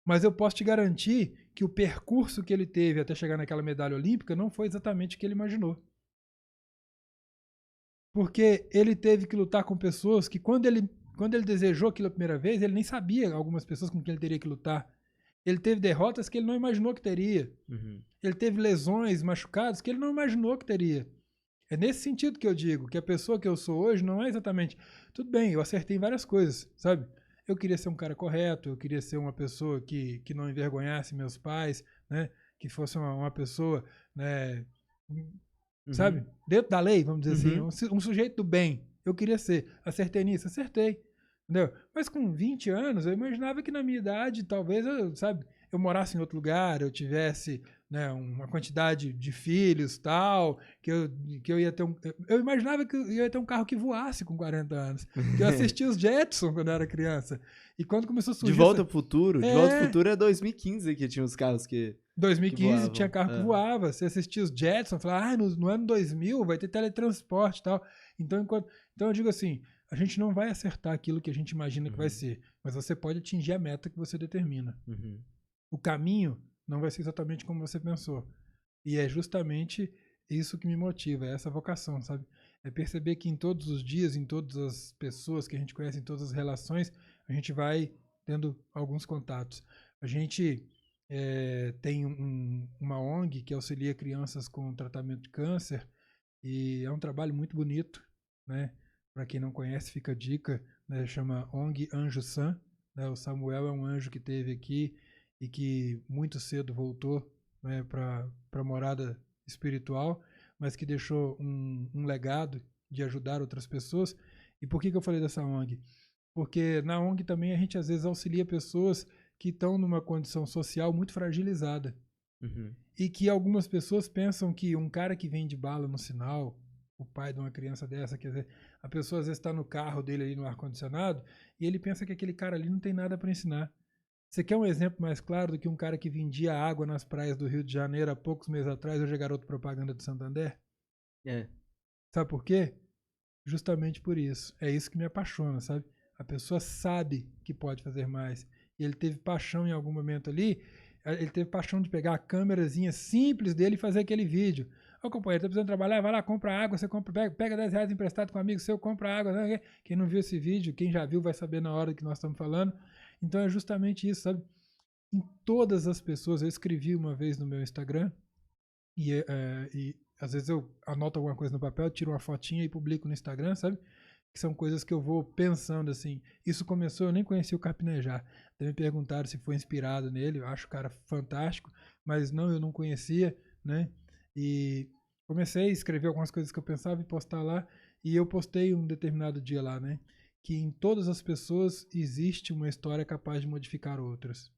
Mas eu posso te garantir que o percurso que ele teve até chegar naquela medalha olímpica não foi exatamente o que ele imaginou. Porque ele teve que lutar com pessoas que quando ele desejou aquilo a primeira vez, ele nem sabia algumas pessoas com quem ele teria que lutar. Ele teve derrotas que ele não imaginou que teria. Uhum. Ele teve lesões, machucados que ele não imaginou que teria. É nesse sentido que eu digo que a pessoa que eu sou hoje não é exatamente... Tudo bem, eu acertei em várias coisas, sabe? Eu queria ser um cara correto, eu queria ser uma pessoa que não envergonhasse meus pais, né? Que fosse uma pessoa, né? Sabe? Dentro da lei, vamos dizer assim, um sujeito do bem. Eu queria ser. Acertei nisso? Acertei. Entendeu? Mas com 20 anos, eu imaginava que na minha idade, talvez, eu morasse em outro lugar, eu tivesse, né, uma quantidade de filhos tal, que eu ia ter eu imaginava que eu ia ter um carro que voasse com 40 anos. Que eu assistia os Jetsons quando eu era criança. E quando começou a surgir... De Volta ao Futuro? De Volta ao É. Futuro é 2015 que tinha os carros que 2015 voavam. tinha carro que voava. Você assistia os Jetsons, falava, no ano 2000 vai ter teletransporte e tal. Então eu digo assim, a gente não vai acertar aquilo que a gente imagina que vai ser, mas você pode atingir a meta que você determina. O caminho não vai ser exatamente como você pensou. E é justamente isso que me motiva, é essa vocação, sabe? É perceber que em todos os dias, em todas as pessoas que a gente conhece, em todas as relações, a gente vai tendo alguns contatos. A gente tem uma ONG que auxilia crianças com tratamento de câncer e é um trabalho muito bonito, né? Para quem não conhece, fica a dica, né? Chama ONG Anjo San. Né? O Samuel é um anjo que teve aqui e que muito cedo voltou, né, para a morada espiritual, mas que deixou um legado de ajudar outras pessoas. E por que eu falei dessa ONG? Porque na ONG também a gente às vezes auxilia pessoas que estão numa condição social muito fragilizada. E que algumas pessoas pensam que um cara que vende bala no sinal, o pai de uma criança dessa, quer dizer, a pessoa às vezes está no carro dele ali no ar-condicionado e ele pensa que aquele cara ali não tem nada para ensinar. Você quer um exemplo mais claro do que um cara que vendia água nas praias do Rio de Janeiro há poucos meses atrás, hoje é garoto propaganda do Santander? É. Sabe por quê? Justamente por isso. É isso que me apaixona, sabe? A pessoa sabe que pode fazer mais. E ele teve paixão em algum momento ali, ele teve paixão de pegar a câmerazinha simples dele e fazer aquele vídeo. Ô companheiro, tá precisando trabalhar? Vai lá, compra água, você compra, pega 10 reais emprestado com um amigo seu, compra água. Né? Quem não viu esse vídeo, quem já viu vai saber na hora que nós estamos falando. Então é justamente isso, sabe? Em todas as pessoas, eu escrevi uma vez no meu Instagram, e às vezes eu anoto alguma coisa no papel, tiro uma fotinha e publico no Instagram, sabe? Que são coisas que eu vou pensando assim. Isso começou, eu nem conhecia o Carpinejar. Até me perguntaram se foi inspirado nele, eu acho o cara fantástico, mas não, eu não conhecia, né? E comecei a escrever algumas coisas que eu pensava e postar lá, e eu postei um determinado dia lá, né? Que em todas as pessoas existe uma história capaz de modificar outras.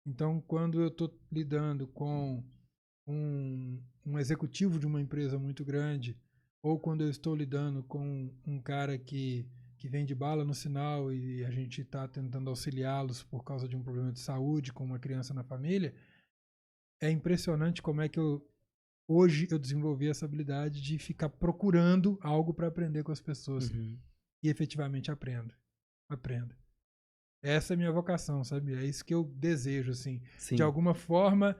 Então, quando eu estou lidando com um executivo de uma empresa muito grande, ou quando eu estou lidando com um cara que vende bala no sinal e a gente está tentando auxiliá-los por causa de um problema de saúde com uma criança na família, é impressionante como é que hoje eu desenvolvi essa habilidade de ficar procurando algo para aprender com as pessoas. E efetivamente aprendo. Essa é a minha vocação, sabe? É isso que eu desejo, assim. Sim. De alguma forma,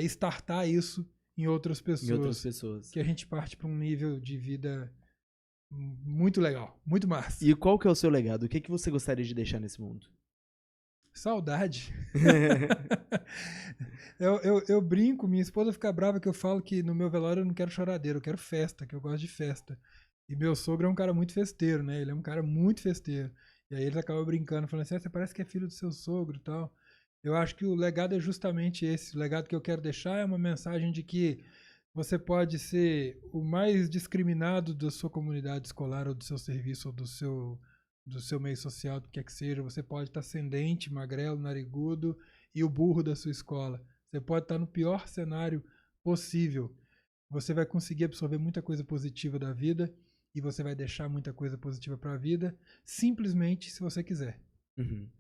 startar isso em outras pessoas. Em outras pessoas. Que a gente parte para um nível de vida muito legal, muito massa. E qual que é o seu legado? O que você gostaria de deixar nesse mundo? Saudade. eu brinco, minha esposa fica brava que eu falo que no meu velório eu não quero choradeira, eu quero festa, que eu gosto de festa. E meu sogro é um cara muito festeiro, né? Ele é um cara muito festeiro. E aí eles acabam brincando, falando assim, você parece que é filho do seu sogro e tal. Eu acho que o legado é justamente esse. O legado que eu quero deixar é uma mensagem de que você pode ser o mais discriminado da sua comunidade escolar ou do seu serviço ou do seu meio social, do que quer que seja. Você pode estar ascendente, magrelo, narigudo e o burro da sua escola. Você pode estar no pior cenário possível. Você vai conseguir absorver muita coisa positiva da vida e você vai deixar muita coisa positiva para a vida, simplesmente se você quiser.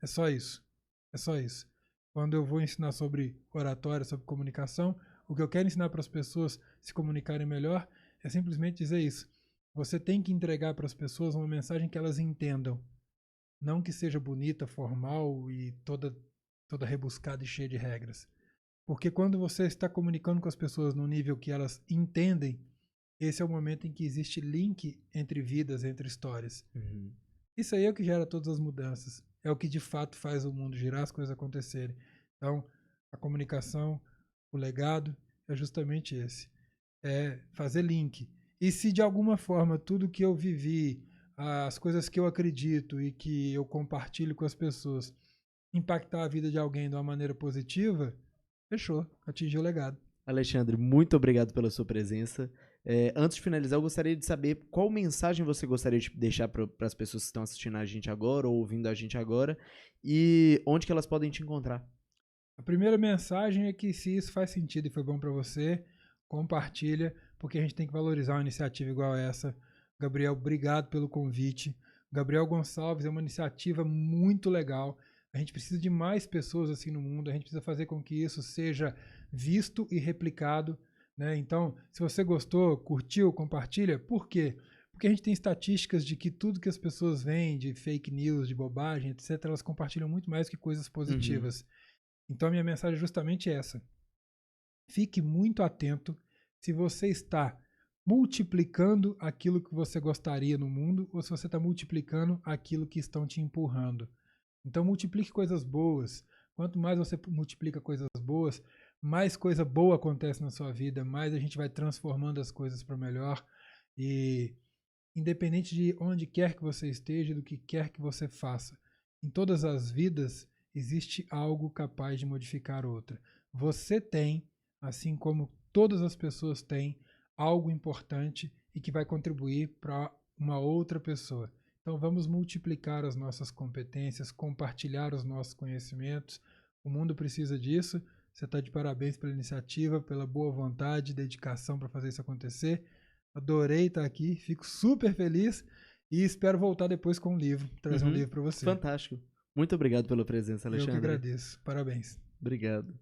É só isso. É só isso. Quando eu vou ensinar sobre oratória, sobre comunicação, o que eu quero ensinar para as pessoas se comunicarem melhor é simplesmente dizer isso. Você tem que entregar para as pessoas uma mensagem que elas entendam. Não que seja bonita, formal e toda toda rebuscada e cheia de regras. Porque quando você está comunicando com as pessoas num nível que elas entendem, esse é o momento em que existe link entre vidas, entre histórias. Uhum. Isso aí é o que gera todas as mudanças. É o que de fato faz o mundo girar, as coisas acontecerem. Então, a comunicação, o legado é justamente esse. É fazer link. E se de alguma forma tudo que eu vivi, as coisas que eu acredito e que eu compartilho com as pessoas impactar a vida de alguém de uma maneira positiva, fechou, atingiu o legado. Alexandre, muito obrigado pela sua presença. Antes de finalizar, eu gostaria de saber qual mensagem você gostaria de deixar para as pessoas que estão assistindo a gente agora ou ouvindo a gente agora e onde que elas podem te encontrar. A primeira mensagem é que se isso faz sentido e foi bom para você, compartilha, porque a gente tem que valorizar uma iniciativa igual essa. Gabriel, obrigado pelo convite. Gabriel Gonçalves é uma iniciativa muito legal. A gente precisa de mais pessoas assim no mundo. A gente precisa fazer com que isso seja visto e replicado, né? Então, se você gostou, curtiu, compartilha. Por quê? Porque a gente tem estatísticas de que tudo que as pessoas veem de fake news, de bobagem, etc., elas compartilham muito mais que coisas positivas. Uhum. Então, a minha mensagem é justamente essa. Fique muito atento se você está multiplicando aquilo que você gostaria no mundo ou se você está multiplicando aquilo que estão te empurrando. Então, multiplique coisas boas. Quanto mais você multiplica coisas boas, mais coisa boa acontece na sua vida, mais a gente vai transformando as coisas para melhor. E independente de onde quer que você esteja, do que quer que você faça, em todas as vidas existe algo capaz de modificar outra. Você tem, assim como todas as pessoas têm, algo importante e que vai contribuir para uma outra pessoa. Então vamos multiplicar as nossas competências, compartilhar os nossos conhecimentos. O mundo precisa disso. Você está de parabéns pela iniciativa, pela boa vontade e dedicação para fazer isso acontecer. Adorei estar aqui, fico super feliz e espero voltar depois com um livro, trazer um livro para você. Fantástico. Muito obrigado pela presença, Alexandre. Eu que agradeço. Parabéns. Obrigado.